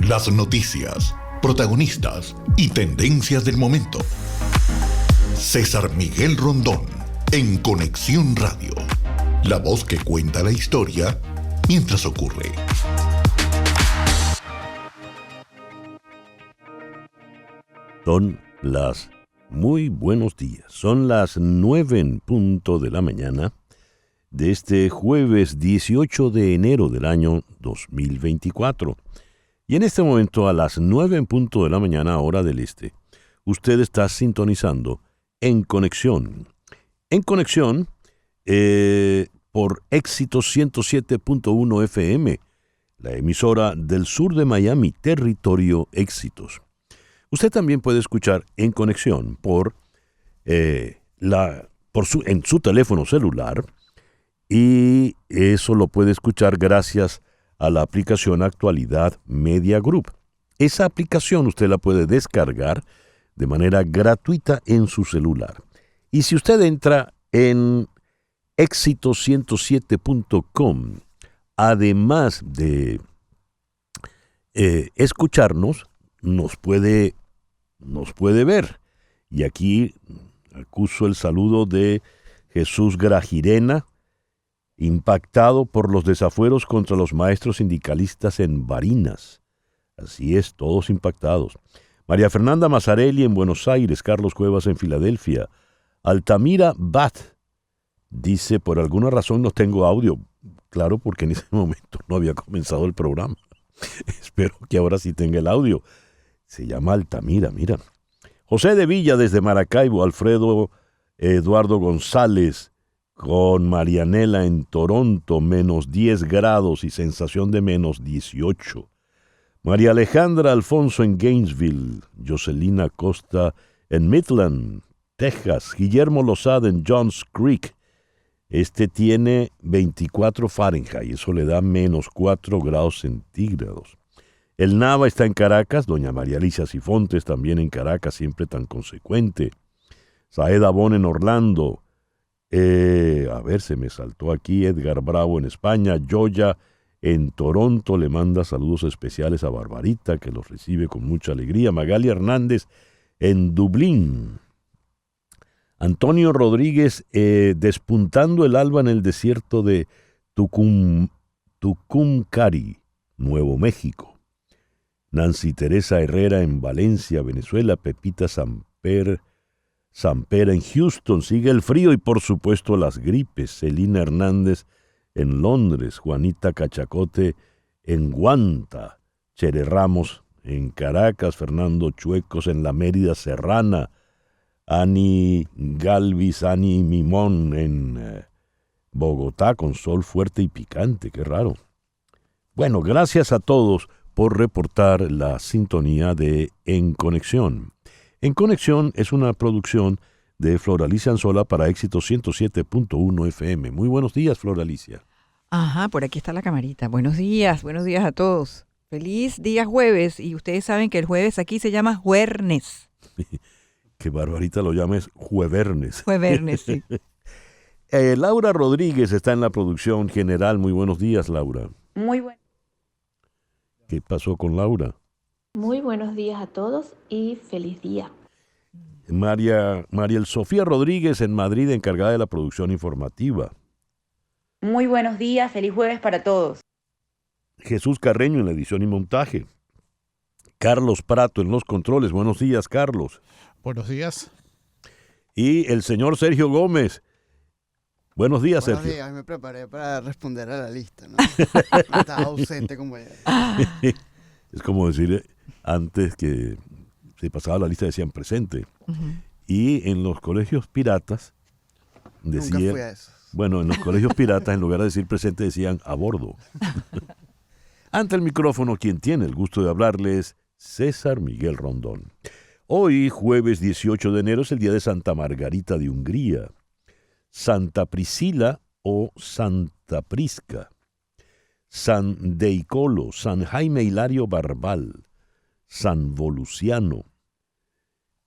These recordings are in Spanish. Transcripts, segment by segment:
Las noticias, protagonistas y tendencias del momento. César Miguel Rondón, en Conexión Radio. La voz que cuenta la historia mientras ocurre. Muy buenos días. Son las 9 en punto de la mañana de este jueves 18 de enero del año 2024. Y en este momento, a las 9 en punto de la mañana, hora del este, usted está sintonizando En Conexión. En Conexión, por Éxito 107.1 FM, la emisora del sur de Miami, Territorio Éxitos. Usted también puede escuchar En Conexión en su teléfono celular, y eso lo puede escuchar gracias a la aplicación Actualidad Media Group. Esa aplicación usted la puede descargar de manera gratuita en su celular. Y si usted entra en éxito107.com, además de escucharnos, nos puede ver. Y aquí acuso el saludo de Jesús Grajirena, impactado por los desafueros contra los maestros sindicalistas en Barinas. Así es, todos impactados. María Fernanda Mazzarelli en Buenos Aires, Carlos Cuevas en Filadelfia. Altamira Bat dice, por alguna razón no tengo audio. Claro, porque en ese momento no había comenzado el programa. Espero que ahora sí tenga el audio. Se llama Altamira, mira. José de Villa desde Maracaibo, Alfredo Eduardo González con Marianela en Toronto, menos 10 grados y sensación de menos 18. María Alejandra Alfonso en Gainesville, Jocelina Costa en Midland, Texas, Guillermo Lozada en Johns Creek. Este tiene 24 Fahrenheit, eso le da menos 4 grados centígrados. El Nava está en Caracas, doña María Alicia Sifontes también en Caracas, siempre tan consecuente. Saeda Bon en Orlando. Se me saltó aquí Edgar Bravo en España. Joya en Toronto le manda saludos especiales a Barbarita, que los recibe con mucha alegría. Magali Hernández en Dublín. Antonio Rodríguez despuntando el alba en el desierto de Tucumcari, Nuevo México. Nancy Teresa Herrera en Valencia, Venezuela. Pepita Sampera en Houston. Sigue el frío y por supuesto las gripes. Celina Hernández en Londres. Juanita Cachacote en Guanta. Chere Ramos en Caracas. Fernando Chuecos en la Mérida Serrana. Ani Galvis, Ani Mimón en Bogotá con sol fuerte y picante. Qué raro. Bueno, gracias a todos por reportar la sintonía de En Conexión. En Conexión es una producción de Floralicia Anzola para Éxito 107.1 FM. Muy buenos días, Floralicia. Ajá, por aquí está la camarita. Buenos días a todos. Feliz día jueves, y ustedes saben que el jueves aquí se llama Juernes. Que Barbarita lo llames Juevernes. Juevernes, sí. Laura Rodríguez está en la producción general. Muy buenos días, Laura. Muy bueno. ¿Qué pasó con Laura? Muy buenos días a todos y feliz día. Mariel Sofía Rodríguez en Madrid, encargada de la producción informativa. Muy buenos días, feliz jueves para todos. Jesús Carreño en la edición y montaje. Carlos Prato en los controles. Buenos días, Carlos. Buenos días. Y el señor Sergio Gómez. Buenos días, Buenos Sergio. días, me preparé para responder a la lista, ¿no? Estaba ausente como ya. Es como decir, antes que se pasaba la lista decían presente. Uh-huh. Y en los colegios piratas decían... Nunca fui a eso. Bueno, en los colegios piratas, en lugar de decir presente, decían a bordo. Ante el micrófono, quien tiene el gusto de hablarles, César Miguel Rondón. Hoy, jueves 18 de enero, es el día de Santa Margarita de Hungría, Santa Priscila o Santa Prisca, San Deicolo, San Jaime Hilario Barbal, San Voluciano,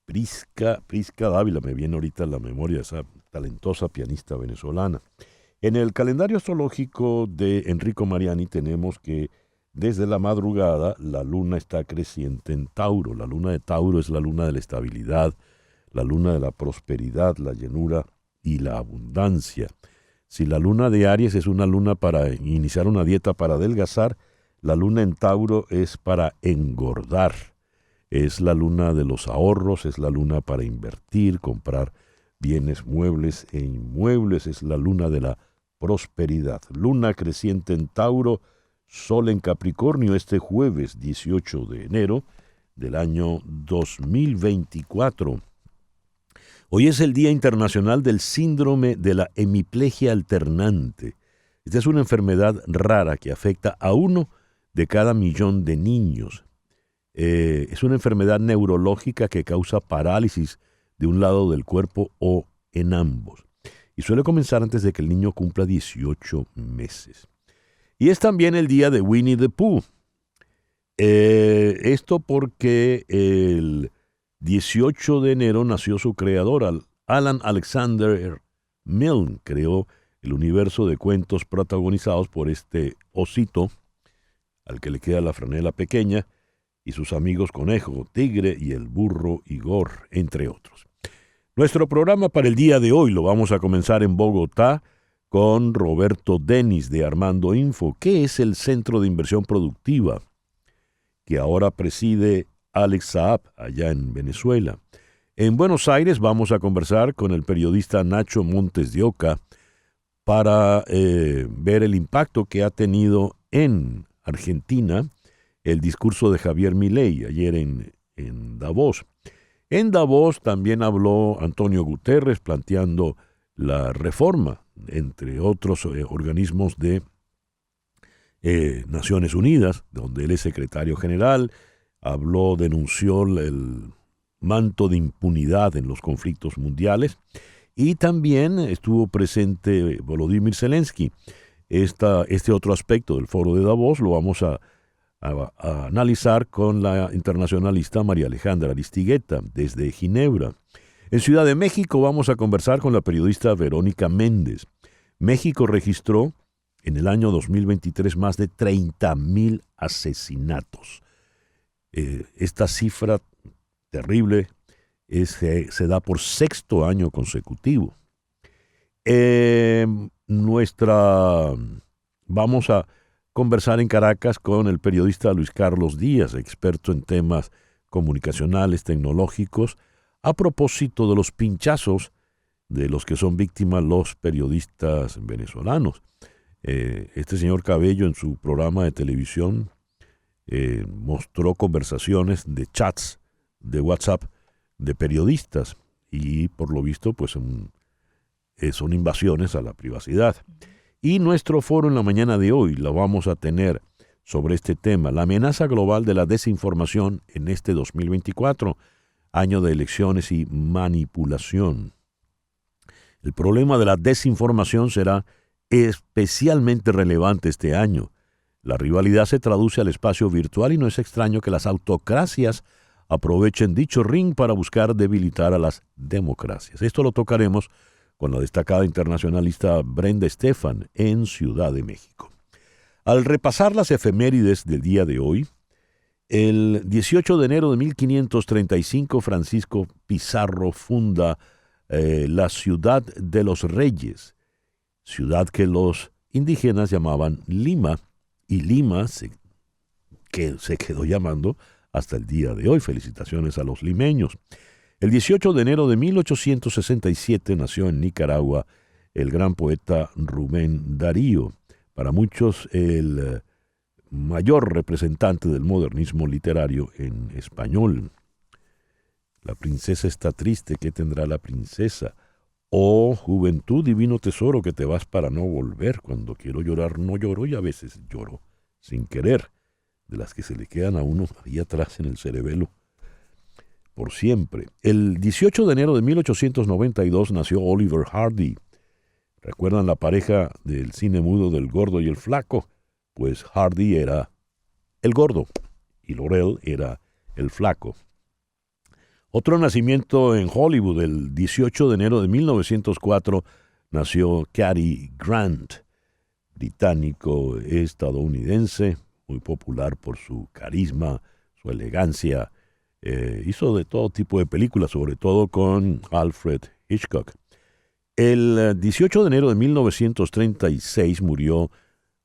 Prisca Dávila, me viene ahorita a la memoria esa talentosa pianista venezolana. En el calendario astrológico de Enrico Mariani tenemos que desde la madrugada la luna está creciente en Tauro. La luna de Tauro es la luna de la estabilidad, la luna de la prosperidad, la llenura y la abundancia. Si la luna de Aries es una luna para iniciar una dieta para adelgazar, la luna en Tauro es para engordar. Es la luna de los ahorros, es la luna para invertir, comprar bienes muebles e inmuebles, es la luna de la prosperidad. Luna creciente en Tauro, Sol en Capricornio este jueves 18 de enero del año 2024. Hoy es el Día Internacional del Síndrome de la Hemiplegia Alternante. Esta es una enfermedad rara que afecta a 1 de cada 1.000.000 de niños. Es una enfermedad neurológica que causa parálisis de un lado del cuerpo o en ambos. Y suele comenzar antes de que el niño cumpla 18 meses. Y es también el día de Winnie the Pooh. Esto porque el 18 de enero nació su creador, Alan Alexander Milne. Creó el universo de cuentos protagonizados por este osito, al que le queda la franela pequeña, y sus amigos Conejo, Tigre y el burro Igor, entre otros. Nuestro programa para el día de hoy lo vamos a comenzar en Bogotá con Roberto Denis de Armando Info. ¿Qué es el Centro de Inversión Productiva que ahora preside Alex Saab allá en Venezuela? En Buenos Aires vamos a conversar con el periodista Nacho Montes de Oca para ver el impacto que ha tenido en Argentina el discurso de Javier Milei ayer en Davos. En Davos también habló Antonio Guterres planteando la reforma, entre otros organismos de Naciones Unidas, donde él es secretario general. Habló, denunció el manto de impunidad en los conflictos mundiales, y también estuvo presente Volodymyr Zelensky. Este otro aspecto del foro de Davos lo vamos a analizar con la internacionalista María Alejandra Aristigueta desde Ginebra. En Ciudad de México vamos a conversar con la periodista Verónica Méndez. México registró en el año 2023 más de 30,000 asesinatos. Esta cifra terrible se da por 6º año consecutivo. Vamos a conversar en Caracas con el periodista Luis Carlos Díaz, experto en temas comunicacionales, tecnológicos, a propósito de los pinchazos de los que son víctimas los periodistas venezolanos. Este señor Cabello en su programa de televisión mostró conversaciones de chats de WhatsApp de periodistas y por lo visto pues son invasiones a la privacidad. Y nuestro foro en la mañana de hoy lo vamos a tener sobre este tema, la amenaza global de la desinformación en este 2024, año de elecciones y manipulación. El problema de la desinformación será especialmente relevante este año. La rivalidad se traduce al espacio virtual y no es extraño que las autocracias aprovechen dicho ring para buscar debilitar a las democracias. Esto lo tocaremos con la destacada internacionalista Brenda Estefan en Ciudad de México. Al repasar las efemérides del día de hoy, el 18 de enero de 1535 Francisco Pizarro funda la Ciudad de los Reyes, ciudad que los indígenas llamaban Lima, y Lima se quedó llamando hasta el día de hoy. Felicitaciones a los limeños. El 18 de enero de 1867 nació en Nicaragua el gran poeta Rubén Darío, para muchos el mayor representante del modernismo literario en español. La princesa está triste, ¿qué tendrá la princesa? Oh, juventud, divino tesoro, que te vas para no volver. Cuando quiero llorar no lloro y a veces lloro sin querer, de las que se le quedan a uno ahí atrás en el cerebelo por siempre. El 18 de enero de 1892 nació Oliver Hardy. ¿Recuerdan la pareja del cine mudo del gordo y el flaco? Pues Hardy era el gordo y Laurel era el flaco. Otro nacimiento en Hollywood, el 18 de enero de 1904, nació Cary Grant, británico-estadounidense, muy popular por su carisma, su elegancia. Hizo de todo tipo de películas, sobre todo con Alfred Hitchcock. El 18 de enero de 1936 murió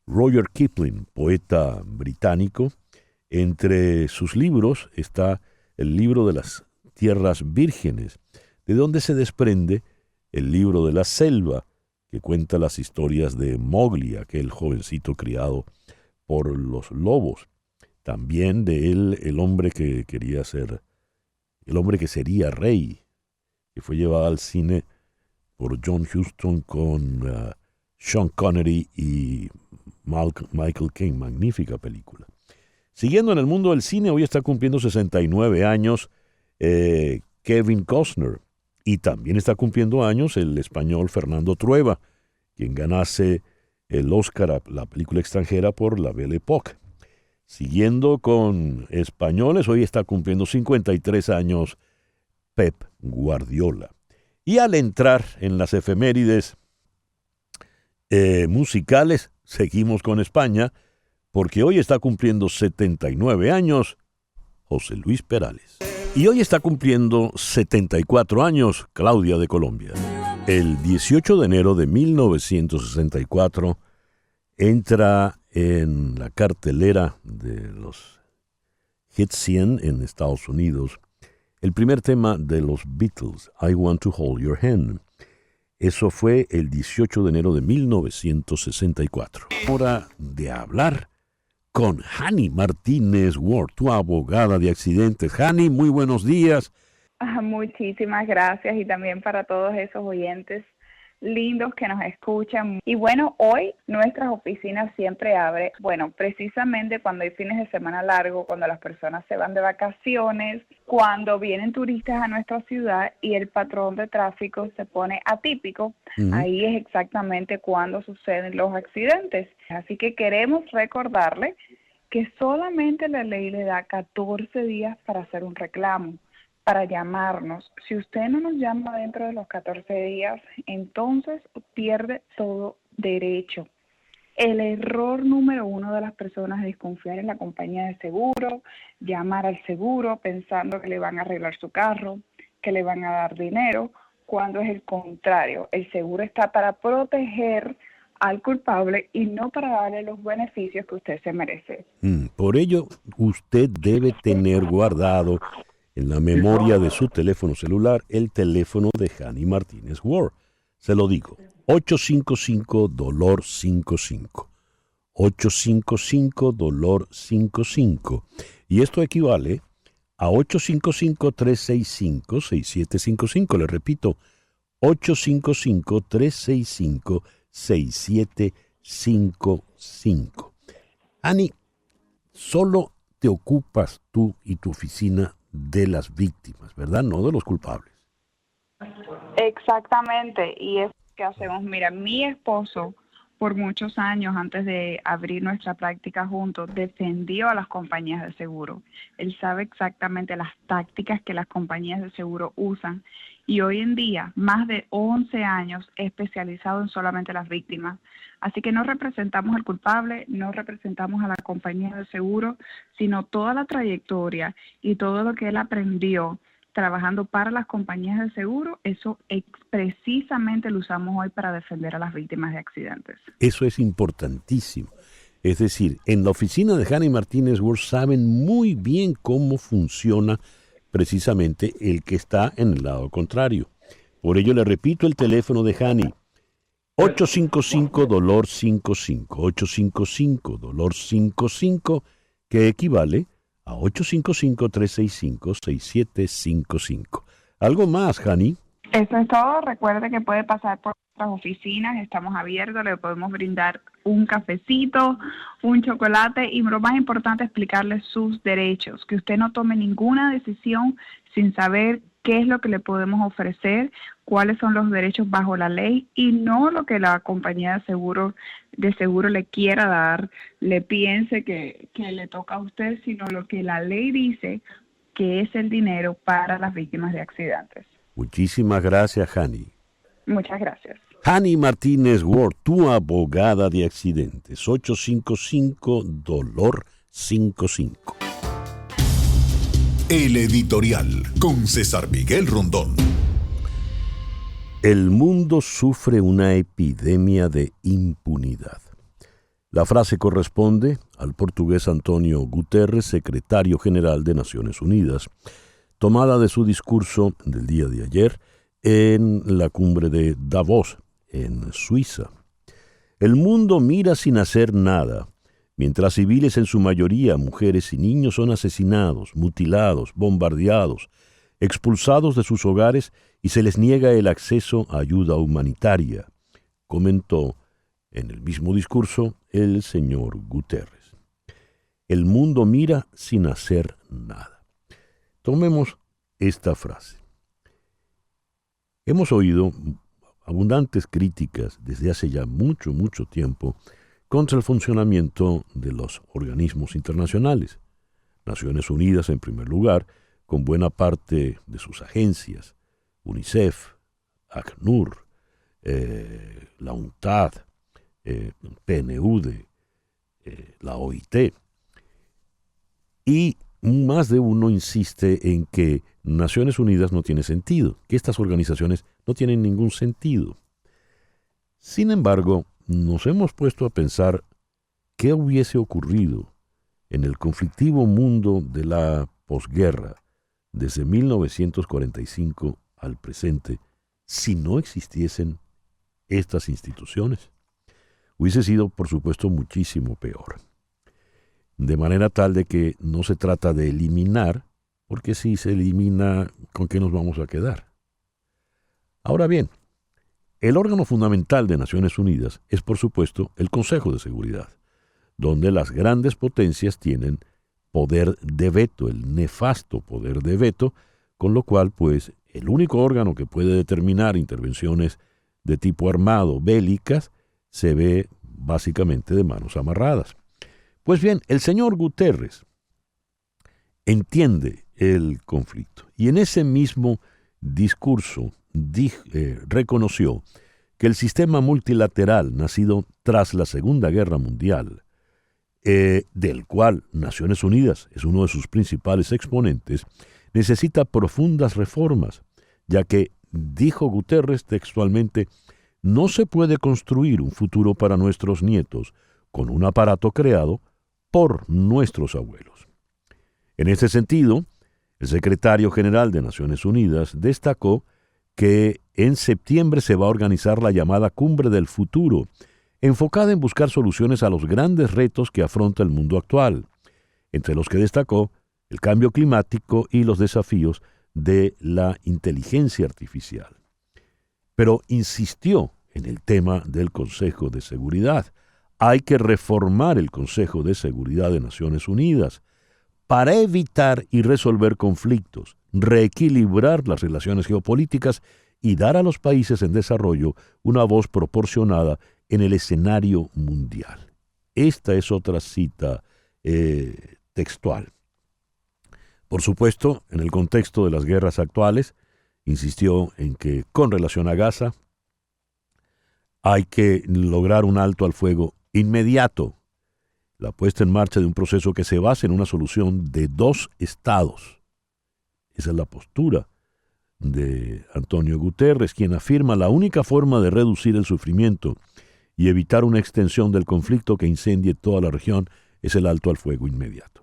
Roger Kipling, poeta británico. Entre sus libros está el libro de las Tierras Vírgenes, de donde se desprende el libro de la selva, que cuenta las historias de Mowgli, aquel jovencito criado por los lobos. También de él, el hombre que sería rey, que fue llevado al cine por John Huston con Sean Connery y Michael Caine. Magnífica película. Siguiendo en el mundo del cine, hoy está cumpliendo 69 años Kevin Costner, y también está cumpliendo años el español Fernando Trueba, quien ganase el Oscar a la película extranjera por La Belle Époque. Siguiendo con españoles, hoy está cumpliendo 53 años Pep Guardiola. Y al entrar en las efemérides musicales, seguimos con España, porque hoy está cumpliendo 79 años José Luis Perales. Y hoy está cumpliendo 74 años Claudia de Colombia. El 18 de enero de 1964 entra en la cartelera de los Hit 100 en Estados Unidos el primer tema de los Beatles, I Want to Hold Your Hand. Eso fue el 18 de enero de 1964. Hora de hablar con Hani Martínez Ward, tu abogada de accidentes. Hani, muy buenos días. Muchísimas gracias, y también para todos esos oyentes lindos que nos escuchan. Y bueno, hoy nuestras oficinas siempre abren, precisamente cuando hay fines de semana largo, cuando las personas se van de vacaciones, cuando vienen turistas a nuestra ciudad y el patrón de tráfico se pone atípico. Ahí es exactamente cuando suceden los accidentes. Así que queremos recordarle que solamente la ley le da 14 días para hacer un reclamo, para llamarnos. Si usted no nos llama dentro de los 14 días, entonces pierde todo derecho. El error número 1 de las personas es desconfiar en la compañía de seguro, llamar al seguro pensando que le van a arreglar su carro, que le van a dar dinero, cuando es el contrario. El seguro está para proteger al culpable y no para darle los beneficios que usted se merece. Por ello, usted debe tener guardado en la memoria de su teléfono celular el teléfono de Hani Martínez Ward. Se lo digo, 855-DOLOR-55. 855-DOLOR-55. Y esto equivale a 855-365-6755. Le repito, 855-365-6755. Hani, solo te ocupas tú y tu oficina de las víctimas, ¿verdad? No de los culpables. Exactamente, y es que hacemos. Mira, mi esposo, por muchos años antes de abrir nuestra práctica juntos, defendió a las compañías de seguro. Él sabe exactamente las tácticas que las compañías de seguro usan, y hoy en día, más de 11 años especializado en solamente las víctimas. Así que no representamos al culpable, no representamos a la compañía de seguro, sino toda la trayectoria y todo lo que él aprendió trabajando para las compañías de seguro. Eso precisamente lo usamos hoy para defender a las víctimas de accidentes. Eso es importantísimo. Es decir, en la oficina de Hani Martínez Ward saben muy bien cómo funciona precisamente el que está en el lado contrario. Por ello le repito el teléfono de Hani, 855-DOLOR-55, 855-DOLOR-55, que equivale a 855-365-6755. ¿Algo más, Hani? Eso es todo. Recuerde que puede pasar por nuestras oficinas, estamos abiertos, le podemos brindar un cafecito, un chocolate, y lo más importante, explicarle sus derechos, que usted no tome ninguna decisión sin saber qué es lo que le podemos ofrecer, cuáles son los derechos bajo la ley, y no lo que la compañía de seguro le quiera dar, le piense que le toca a usted, sino lo que la ley dice que es el dinero para las víctimas de accidentes. Muchísimas gracias, Hani. Muchas gracias. Hani Martínez Ward, tu abogada de accidentes, 855-DOLOR 809-556-1055. El editorial con César Miguel Rondón. El mundo sufre una epidemia de impunidad. La frase corresponde al portugués Antonio Guterres, secretario general de Naciones Unidas, tomada de su discurso del día de ayer en la cumbre de Davos, en Suiza. El mundo mira sin hacer nada, mientras civiles, en su mayoría mujeres y niños, son asesinados, mutilados, bombardeados, expulsados de sus hogares y se les niega el acceso a ayuda humanitaria, comentó en el mismo discurso el señor Guterres. El mundo mira sin hacer nada. Tomemos esta frase. Hemos oído abundantes críticas desde hace ya mucho tiempo contra el funcionamiento de los organismos internacionales. Naciones Unidas, en primer lugar, con buena parte de sus agencias, UNICEF, ACNUR, la UNCTAD, PNUD, la OIT. Y más de uno insiste en que Naciones Unidas no tiene sentido, que estas organizaciones no tienen ningún sentido. Sin embargo, nos hemos puesto a pensar qué hubiese ocurrido en el conflictivo mundo de la posguerra desde 1945 al presente si no existiesen estas instituciones. Hubiese sido, por supuesto, muchísimo peor. De manera tal de que no se trata de eliminar, porque si se elimina, ¿con qué nos vamos a quedar? Ahora bien, el órgano fundamental de Naciones Unidas es, por supuesto, el Consejo de Seguridad, donde las grandes potencias tienen poder de veto, el nefasto poder de veto, con lo cual, pues, el único órgano que puede determinar intervenciones de tipo armado, bélicas, se ve básicamente de manos amarradas. Pues bien, el señor Guterres entiende el conflicto y en ese mismo discurso reconoció que el sistema multilateral nacido tras la Segunda Guerra Mundial, del cual Naciones Unidas es uno de sus principales exponentes, necesita profundas reformas, ya que, dijo Guterres textualmente, no se puede construir un futuro para nuestros nietos con un aparato creado por nuestros abuelos. En este sentido, el secretario general de Naciones Unidas destacó que en septiembre se va a organizar la llamada Cumbre del Futuro, enfocada en buscar soluciones a los grandes retos que afronta el mundo actual, entre los que destacó el cambio climático y los desafíos de la inteligencia artificial. Pero insistió en el tema del Consejo de Seguridad. Hay que reformar el Consejo de Seguridad de Naciones Unidas para evitar y resolver conflictos, reequilibrar las relaciones geopolíticas y dar a los países en desarrollo una voz proporcionada en el escenario mundial. Esta es otra cita textual. Por supuesto, en el contexto de las guerras actuales, insistió en que, con relación a Gaza, hay que lograr un alto al fuego inmediato, la puesta en marcha de un proceso que se base en una solución de 2 estados. Esa es la postura de Antonio Guterres, quien afirma la única forma de reducir el sufrimiento y evitar una extensión del conflicto que incendie toda la región es el alto al fuego inmediato.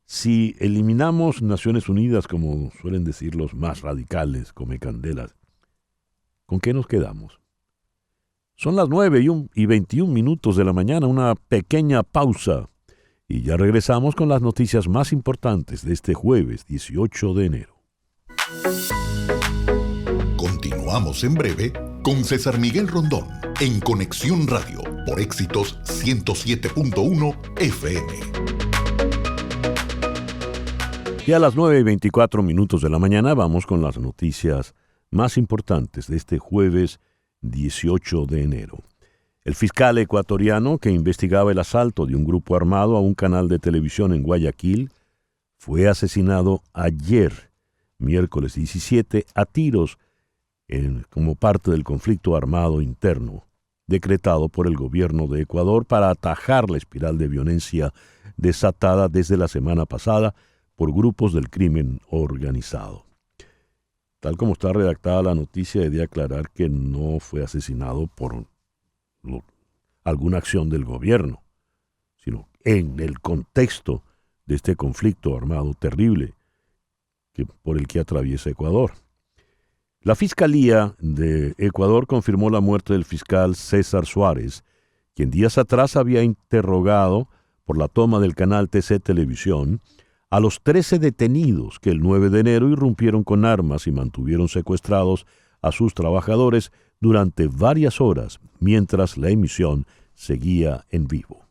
Si eliminamos Naciones Unidas, como suelen decir los más radicales, come candelas, ¿con qué nos quedamos? Son las 9:21 de la mañana, una pequeña pausa, y ya regresamos con las noticias más importantes de este jueves 18 de enero. Continuamos en breve con César Miguel Rondón en Conexión Radio por Éxitos 107.1 FM. Y a las 9:24 de la mañana vamos con las noticias más importantes de este jueves 18 de enero. El fiscal ecuatoriano que investigaba el asalto de un grupo armado a un canal de televisión en Guayaquil fue asesinado ayer, miércoles 17, a tiros como parte del conflicto armado interno decretado por el gobierno de Ecuador para atajar la espiral de violencia desatada desde la semana pasada por grupos del crimen organizado. Tal como está redactada la noticia, he de aclarar que no fue asesinado por alguna acción del gobierno, sino en el contexto de este conflicto armado terrible por el que atraviesa Ecuador. La Fiscalía de Ecuador confirmó la muerte del fiscal César Suárez, quien días atrás había interrogado por la toma del canal TC Televisión a los 13 detenidos que el 9 de enero irrumpieron con armas y mantuvieron secuestrados a sus trabajadores durante varias horas mientras la emisión seguía en vivo.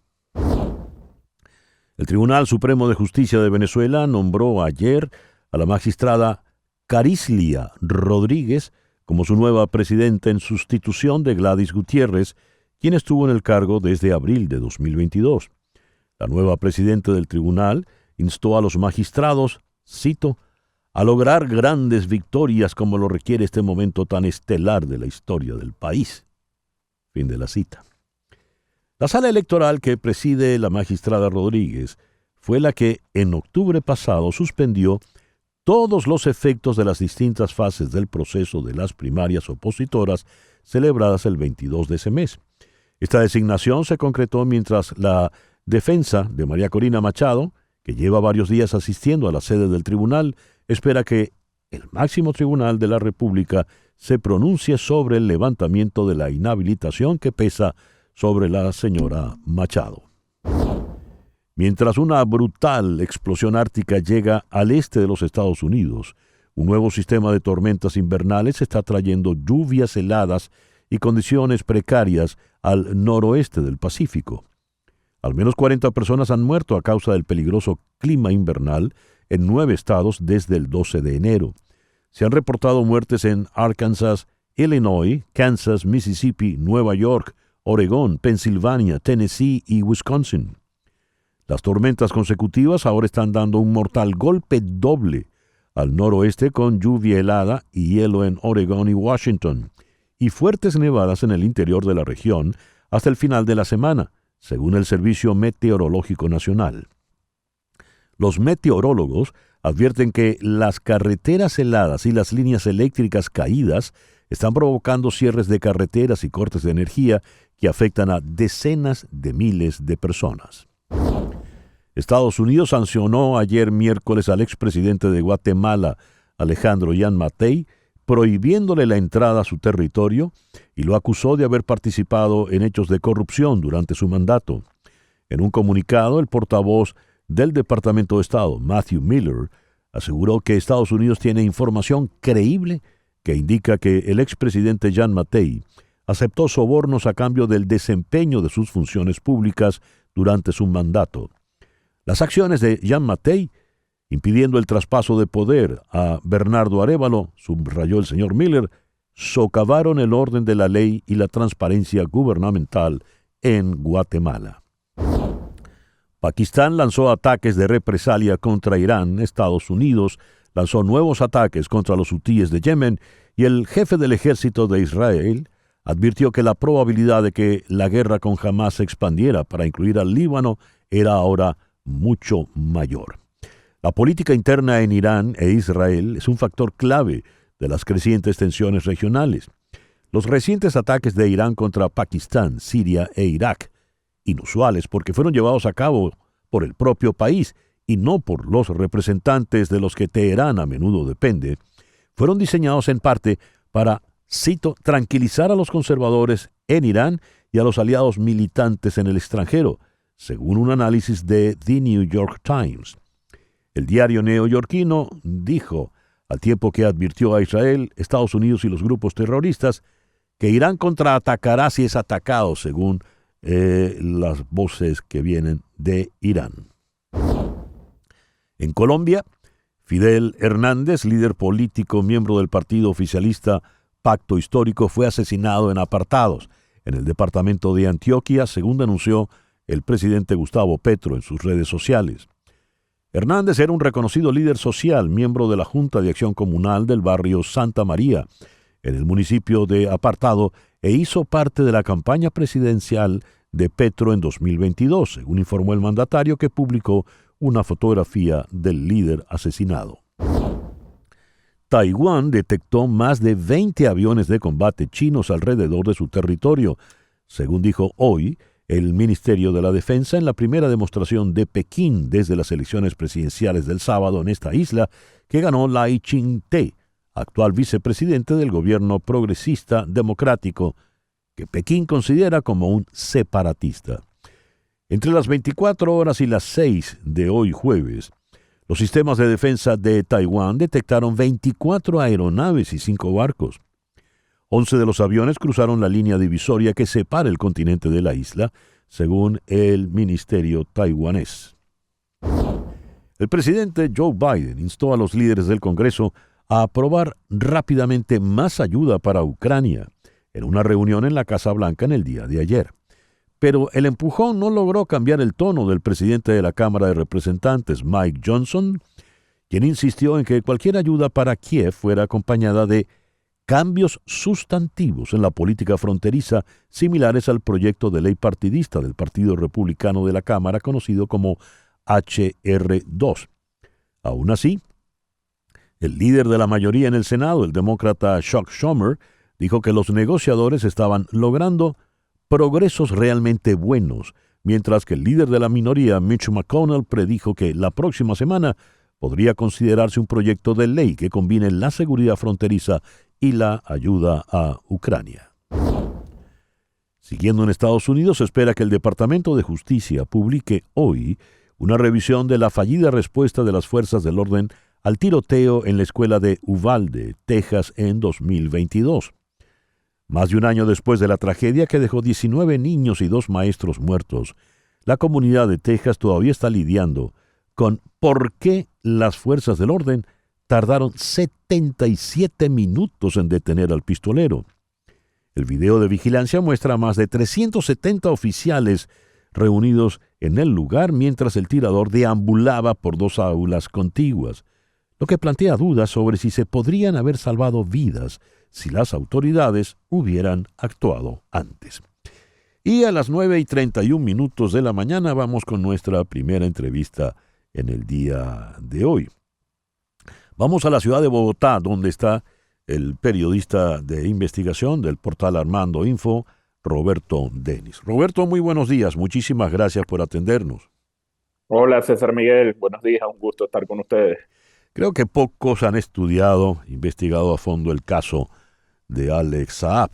El Tribunal Supremo de Justicia de Venezuela nombró ayer a la magistrada Carislia Rodríguez como su nueva presidenta en sustitución de Gladys Gutiérrez, quien estuvo en el cargo desde abril de 2022. La nueva presidenta del tribunal instó a los magistrados, cito, a lograr grandes victorias como lo requiere este momento tan estelar de la historia del país. Fin de la cita. La sala electoral que preside la magistrada Rodríguez fue la que en octubre pasado suspendió todos los efectos de las distintas fases del proceso de las primarias opositoras celebradas el 22 de ese mes. Esta designación se concretó mientras la defensa de María Corina Machado, que lleva varios días asistiendo a la sede del tribunal, espera que el máximo tribunal de la República se pronuncie sobre el levantamiento de la inhabilitación que pesa sobre la señora Machado. Mientras una brutal explosión ártica llega al este de los Estados Unidos, un nuevo sistema de tormentas invernales está trayendo lluvias heladas y condiciones precarias al noroeste del Pacífico. Al menos 40 personas han muerto a causa del peligroso clima invernal en 9 estados desde el 12 de enero. Se han reportado muertes en Arkansas, Illinois, Kansas, Mississippi, Nueva York, Oregón, Pensilvania, Tennessee y Wisconsin. Las tormentas consecutivas ahora están dando un mortal golpe doble al noroeste con lluvia helada y hielo en Oregón y Washington, y fuertes nevadas en el interior de la región hasta el final de la semana, según el Servicio Meteorológico Nacional. Los meteorólogos advierten que las carreteras heladas y las líneas eléctricas caídas están provocando cierres de carreteras y cortes de energía que afectan a decenas de miles de personas. Estados Unidos sancionó ayer miércoles al expresidente de Guatemala, Alejandro Yamatei, prohibiéndole la entrada a su territorio y lo acusó de haber participado en hechos de corrupción durante su mandato. En un comunicado, el portavoz del Departamento de Estado, Matthew Miller, aseguró que Estados Unidos tiene información creíble que indica que el expresidente Yamatei aceptó sobornos a cambio del desempeño de sus funciones públicas durante su mandato. Las acciones de Yamatei, impidiendo el traspaso de poder a Bernardo Arévalo, subrayó el señor Miller, socavaron el orden de la ley y la transparencia gubernamental en Guatemala. Pakistán lanzó ataques de represalia contra Irán. Estados Unidos lanzó nuevos ataques contra los hutíes de Yemen y el jefe del ejército de Israel advirtió que la probabilidad de que la guerra con Hamás se expandiera para incluir al Líbano era ahora mucho mayor. La política interna en Irán e Israel es un factor clave de las crecientes tensiones regionales. Los recientes ataques de Irán contra Pakistán, Siria e Irak, inusuales porque fueron llevados a cabo por el propio país y no por los representantes de los que Teherán a menudo depende, fueron diseñados en parte para, cito, tranquilizar a los conservadores en Irán y a los aliados militantes en el extranjero, según un análisis de The New York Times. El diario neoyorquino dijo, al tiempo que advirtió a Israel, Estados Unidos y los grupos terroristas, que Irán contraatacará si es atacado, según las voces que vienen de Irán. En Colombia, Fidel Hernández, líder político, miembro del partido oficialista Pacto Histórico, fue asesinado en Apartados, en el departamento de Antioquia, según denunció el presidente Gustavo Petro en sus redes sociales. Hernández era un reconocido líder social, miembro de la Junta de Acción Comunal del barrio Santa María, en el municipio de Apartado, e hizo parte de la campaña presidencial de Petro en 2022, según informó el mandatario, que publicó una fotografía del líder asesinado. Taiwán detectó más de 20 aviones de combate chinos alrededor de su territorio, según dijo hoy el Ministerio de la Defensa en la primera demostración de Pekín desde las elecciones presidenciales del sábado en esta isla, que ganó Lai Ching-te, actual vicepresidente del gobierno progresista democrático, que Pekín considera como un separatista. Entre las 24 horas y las 6 de hoy jueves, los sistemas de defensa de Taiwán detectaron 24 aeronaves y 5 barcos. 11 de los aviones cruzaron la línea divisoria que separa el continente de la isla, según el ministerio taiwanés. El presidente Joe Biden instó a los líderes del Congreso a aprobar rápidamente más ayuda para Ucrania en una reunión en la Casa Blanca en el día de ayer. Pero el empujón no logró cambiar el tono del presidente de la Cámara de Representantes, Mike Johnson, quien insistió en que cualquier ayuda para Kiev fuera acompañada de cambios sustantivos en la política fronteriza similares al proyecto de ley partidista del Partido Republicano de la Cámara, conocido como HR2. Aún así, el líder de la mayoría en el Senado, el demócrata Chuck Schumer, dijo que los negociadores estaban logrando progresos realmente buenos, mientras que el líder de la minoría, Mitch McConnell, predijo que la próxima semana podría considerarse un proyecto de ley que combine la seguridad fronteriza y la ayuda a Ucrania. Siguiendo en Estados Unidos, se espera que el Departamento de Justicia publique hoy una revisión de la fallida respuesta de las fuerzas del orden al tiroteo en la escuela de Uvalde, Texas, en 2022. Más de un año después de la tragedia que dejó 19 niños y 2 maestros muertos, la comunidad de Texas todavía está lidiando con por qué las fuerzas del orden tardaron 77 minutos en detener al pistolero. El video de vigilancia muestra a más de 370 oficiales reunidos en el lugar mientras el tirador deambulaba por 2 aulas contiguas, lo que plantea dudas sobre si se podrían haber salvado vidas si las autoridades hubieran actuado antes. Y a las 9:31 de la mañana vamos con nuestra primera entrevista en el día de hoy. Vamos a la ciudad de Bogotá, donde está el periodista de investigación del portal Armando Info, Roberto Denis. Roberto, muy buenos días. Muchísimas gracias por atendernos. Hola César Miguel, buenos días, un gusto estar con ustedes. Creo que pocos han investigado a fondo el caso de Alex Saab,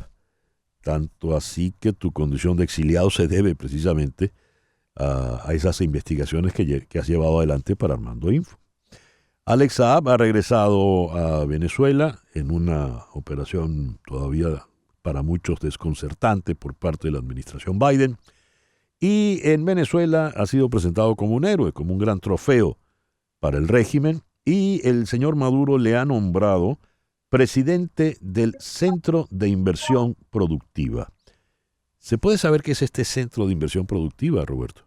tanto así que tu condición de exiliado se debe precisamente a esas investigaciones que has llevado adelante para Armando Info. Alex Saab ha regresado a Venezuela en una operación todavía para muchos desconcertante por parte de la administración Biden, y en Venezuela ha sido presentado como un héroe, como un gran trofeo para el régimen, y el señor Maduro le ha nombrado presidente del Centro de Inversión Productiva. ¿Se puede saber qué es este Centro de Inversión Productiva, Roberto?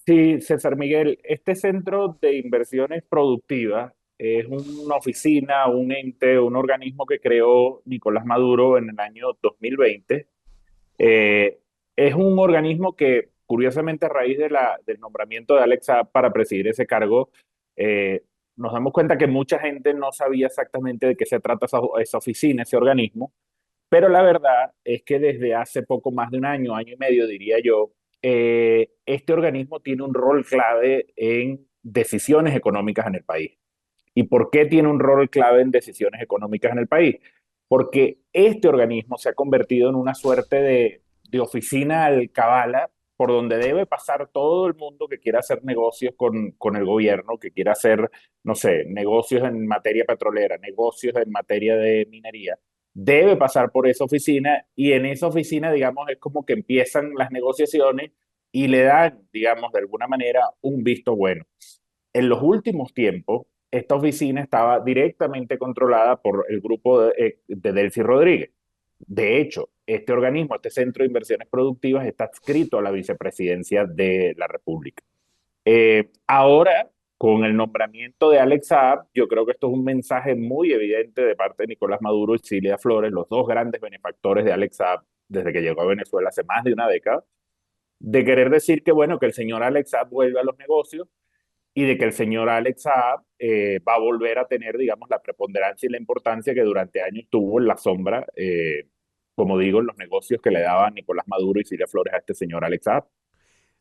Sí, César Miguel, este Centro de Inversiones Productivas es una oficina, un ente, un organismo que creó Nicolás Maduro en el año 2020. Es un organismo que, curiosamente, a raíz del nombramiento de Alex Saab para presidir ese cargo, nos damos cuenta que mucha gente no sabía exactamente de qué se trata esa oficina, ese organismo, pero la verdad es que desde hace poco más de un año, año y medio, diría yo, este organismo tiene un rol clave en decisiones económicas en el país. ¿Y por qué tiene un rol clave en decisiones económicas en el país? Porque este organismo se ha convertido en una suerte de oficina alcabala por donde debe pasar todo el mundo que quiera hacer negocios con el gobierno, que quiera hacer, no sé, negocios en materia petrolera, negocios en materia de minería. Debe pasar por esa oficina, y en esa oficina, digamos, es como que empiezan las negociaciones y le dan, digamos, de alguna manera un visto bueno. En los últimos tiempos, esta oficina estaba directamente controlada por el grupo de Delcy Rodríguez. De hecho, este organismo, este Centro de Inversiones Productivas, está adscrito a la vicepresidencia de la República. Ahora, con el nombramiento de Alex Saab, yo creo que esto es un mensaje muy evidente de parte de Nicolás Maduro y Cilia Flores, los dos grandes benefactores de Alex Saab desde que llegó a Venezuela hace más de una década, de querer decir que, bueno, que el señor Alex Saab vuelve a los negocios y de que el señor Alex Saab va a volver a tener, digamos, la preponderancia y la importancia que durante años tuvo en la sombra, como digo, en los negocios que le daban Nicolás Maduro y Cilia Flores a este señor Alex Saab.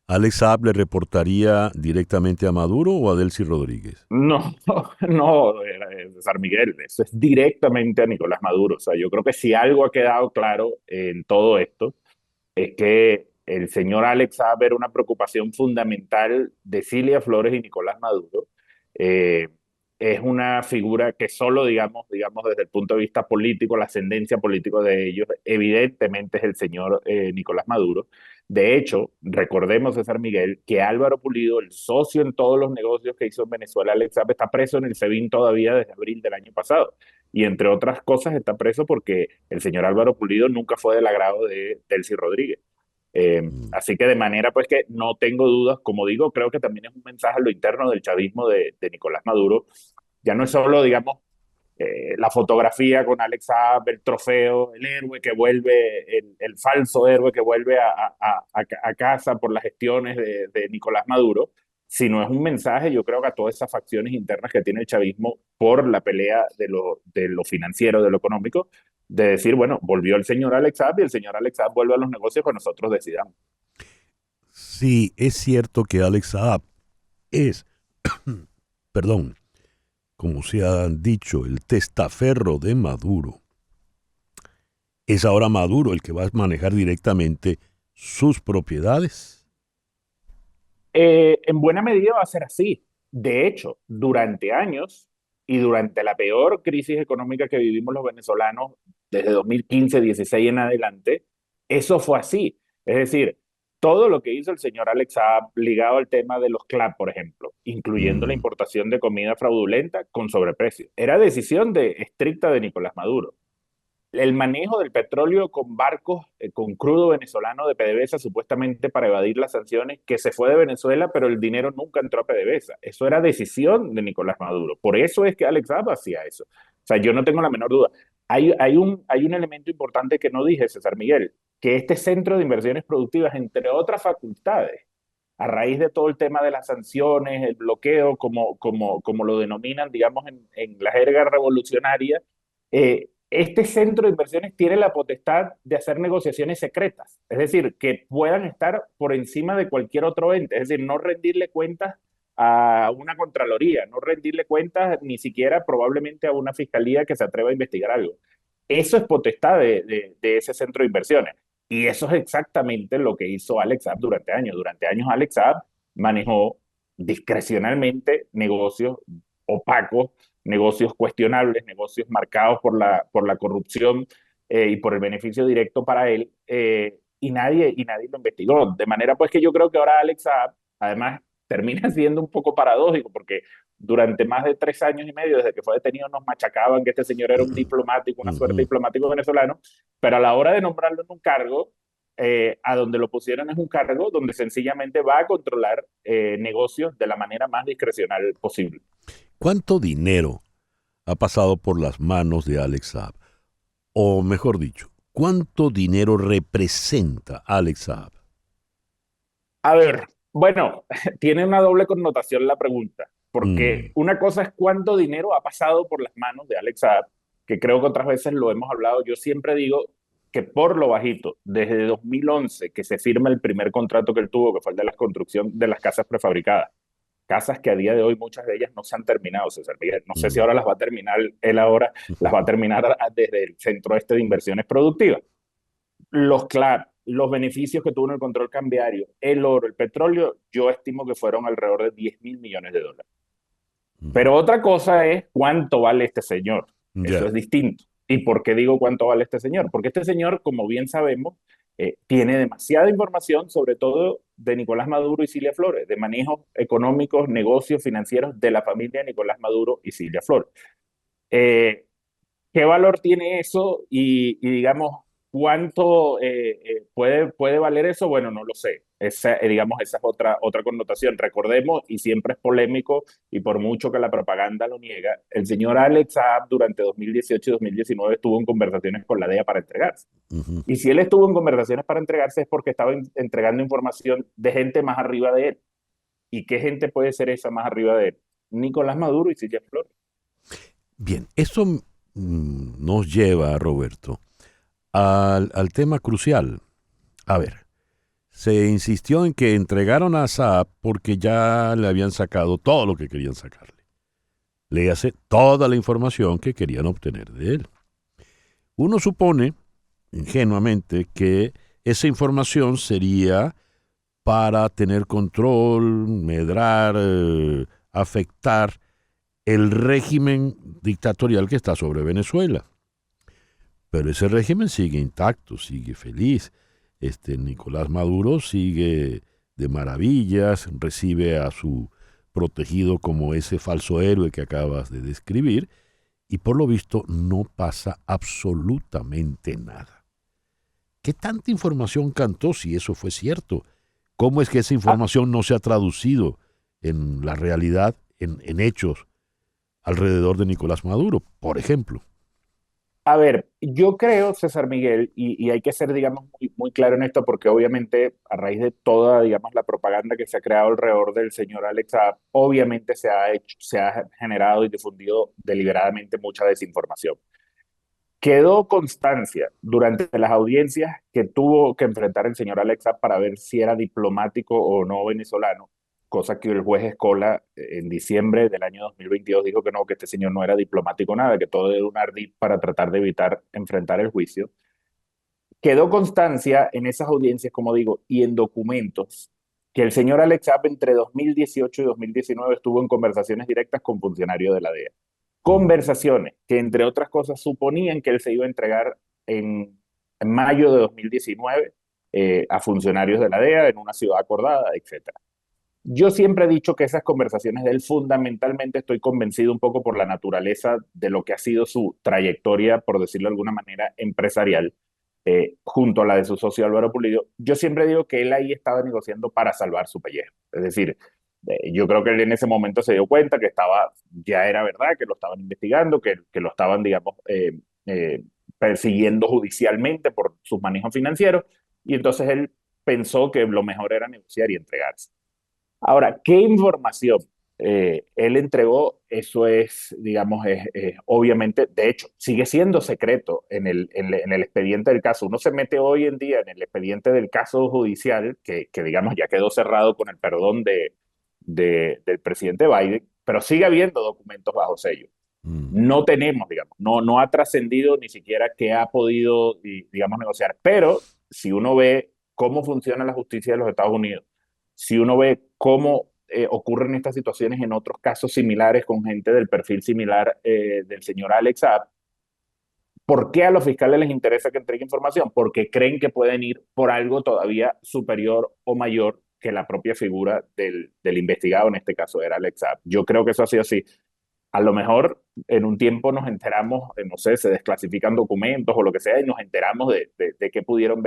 ¿Alex Saab le reportaría directamente a Maduro o a Delcy Rodríguez? No, no, César Miguel, eso es directamente a Nicolás Maduro. O sea, yo creo que si algo ha quedado claro en todo esto, es que el señor Alex Saab era una preocupación fundamental de Cilia Flores y Nicolás Maduro. Eh, es una figura que solo, digamos, desde el punto de vista político, la ascendencia política de ellos, evidentemente es el señor Nicolás Maduro. De hecho, recordemos, César Miguel, que Álvaro Pulido, el socio en todos los negocios que hizo en Venezuela, Alex Saab, está preso en el SEBIN todavía desde abril del año pasado. Y entre otras cosas está preso porque el señor Álvaro Pulido nunca fue del agrado de Delcy Rodríguez. Así que de manera pues que no tengo dudas, como digo, creo que también es un mensaje a lo interno del chavismo de Nicolás Maduro. Ya no es solo, digamos, la fotografía con Alex Saab, el trofeo, el héroe que vuelve, el falso héroe que vuelve a casa por las gestiones de Nicolás Maduro, sino es un mensaje, yo creo que a todas esas facciones internas que tiene el chavismo por la pelea de lo financiero, de lo económico, de decir, bueno, volvió el señor Alex Saab y el señor Alex Saab vuelve a los negocios que nosotros decidamos. Sí, es cierto que Alex Saab es, perdón, como se ha dicho, el testaferro de Maduro. ¿Es ahora Maduro el que va a manejar directamente sus propiedades? En buena medida va a ser así. De hecho, durante años y durante la peor crisis económica que vivimos los venezolanos, desde 2015-16 en adelante, eso fue así. Es decir, todo lo que hizo el señor Alex Saab ligado al tema de los CLAP, por ejemplo, incluyendo la importación de comida fraudulenta con sobreprecio, era decisión estricta de Nicolás Maduro. El manejo del petróleo con barcos con crudo venezolano de PDVSA supuestamente para evadir las sanciones, que se fue de Venezuela, pero el dinero nunca entró a PDVSA. Eso era decisión de Nicolás Maduro. Por eso es que Alex Saab hacía eso. O sea, yo no tengo la menor duda. Hay un elemento importante que no dije, César Miguel, que este centro de inversiones productivas, entre otras facultades, a raíz de todo el tema de las sanciones, el bloqueo, como lo denominan, digamos, en la jerga revolucionaria, este centro de inversiones tiene la potestad de hacer negociaciones secretas, es decir, que puedan estar por encima de cualquier otro ente, es decir, no rendirle cuentas a una contraloría, no rendirle cuentas ni siquiera probablemente a una fiscalía que se atreva a investigar algo. Eso es potestad de ese centro de inversiones. Y eso es exactamente lo que hizo Alex Saab durante años. Durante años Alex Saab manejó discrecionalmente negocios opacos, negocios cuestionables, negocios marcados por la corrupción y por el beneficio directo para él, y nadie lo investigó. De manera pues que yo creo que ahora Alex Saab, además, termina siendo un poco paradójico, porque durante más de 3 años y medio, desde que fue detenido, nos machacaban que este señor era un diplomático, una suerte diplomático venezolano, pero a la hora de nombrarlo en un cargo, a donde lo pusieron es un cargo donde sencillamente va a controlar negocios de la manera más discrecional posible. ¿Cuánto dinero ha pasado por las manos de Alex Saab? O mejor dicho, ¿cuánto dinero representa Alex Saab? A ver, bueno, tiene una doble connotación la pregunta, porque una cosa es cuánto dinero ha pasado por las manos de Alex Saab, que creo que otras veces lo hemos hablado. Yo siempre digo que por lo bajito, desde 2011, que se firma el primer contrato que él tuvo, que fue el de la construcción de las casas prefabricadas, casas que a día de hoy muchas de ellas no se han terminado, César Miguel. No sé si ahora las va a terminar él ahora, las va a terminar desde el Centro Este de Inversiones Productivas. Los CLAP, los beneficios que tuvo en el control cambiario, el oro, el petróleo, yo estimo que fueron alrededor de 10.000 millones de dólares. Pero otra cosa es cuánto vale este señor. Eso es distinto. ¿Y por qué digo cuánto vale este señor? Porque este señor, como bien sabemos, tiene demasiada información, sobre todo de Nicolás Maduro y Cilia Flores, de manejos económicos, negocios, financieros de la familia Nicolás Maduro y Cilia Flores. ¿Qué valor tiene eso? Y digamos, ¿cuánto puede valer eso? Bueno, no lo sé. digamos, esa es otra connotación. Recordemos, y siempre es polémico, y por mucho que la propaganda lo niega, el señor Alex Saab durante 2018 y 2019 estuvo en conversaciones con la DEA para entregarse. Ujú. Y si él estuvo en conversaciones para entregarse es porque estaba entregando información de gente más arriba de él. ¿Y qué gente puede ser esa más arriba de él? Nicolás Maduro y Cilia Flores. Bien, esto nos lleva, Roberto, al tema crucial. A ver, se insistió en que entregaron a Saab porque ya le habían sacado todo lo que querían sacarle. Léase toda la información que querían obtener de él. Uno supone, ingenuamente, que esa información sería para tener control, medrar, afectar el régimen dictatorial que está sobre Venezuela. Pero ese régimen sigue intacto, sigue feliz. Nicolás Maduro sigue de maravillas, recibe a su protegido como ese falso héroe que acabas de describir, y por lo visto no pasa absolutamente nada. ¿Qué tanta información cantó si eso fue cierto? ¿Cómo es que esa información no se ha traducido en la realidad, en hechos alrededor de Nicolás Maduro, por ejemplo? A ver, yo creo, César Miguel, y hay que ser, digamos, muy claro en esto, porque obviamente a raíz de toda, digamos, la propaganda que se ha creado alrededor del señor Alex Saab, obviamente se ha generado y difundido deliberadamente mucha desinformación. Quedó constancia durante las audiencias que tuvo que enfrentar el señor Alex Saab para ver si era diplomático o no venezolano, cosa que el juez Escola en diciembre del año 2022 dijo que no, que este señor no era diplomático nada, que todo era un ardid para tratar de evitar enfrentar el juicio. Quedó constancia en esas audiencias, como digo, y en documentos, que el señor Alex Saab entre 2018 y 2019 estuvo en conversaciones directas con funcionarios de la DEA. Conversaciones que, entre otras cosas, suponían que él se iba a entregar en mayo de 2019 a funcionarios de la DEA en una ciudad acordada, etcétera. Yo siempre he dicho que esas conversaciones de él, fundamentalmente estoy convencido un poco por la naturaleza de lo que ha sido su trayectoria, por decirlo de alguna manera, empresarial, junto a la de su socio Álvaro Pulido. Yo siempre digo que él ahí estaba negociando para salvar su pellejo. Es decir, yo creo que él en ese momento se dio cuenta que ya era verdad, que lo estaban investigando, que lo estaban, digamos, persiguiendo judicialmente por sus manejos financieros, y entonces él pensó que lo mejor era negociar y entregarse. Ahora, ¿qué información él entregó? Eso es, digamos, obviamente, de hecho, sigue siendo secreto en el expediente del caso. Uno se mete hoy en día en el expediente del caso judicial, que digamos, ya quedó cerrado con el perdón del presidente Biden, pero sigue habiendo documentos bajo sello. No tenemos, digamos, no ha trascendido ni siquiera qué ha podido, digamos, negociar. Pero si uno ve cómo funciona la justicia de los Estados Unidos, si uno ve cómo ocurren estas situaciones en otros casos similares con gente del perfil similar del señor Alex Saab, ¿por qué a los fiscales les interesa que entregue información? Porque creen que pueden ir por algo todavía superior o mayor que la propia figura del investigado, en este caso era Alex Saab. Yo creo que eso ha sido así. A lo mejor en un tiempo nos enteramos, no sé, se desclasifican documentos o lo que sea, y nos enteramos de qué pudieron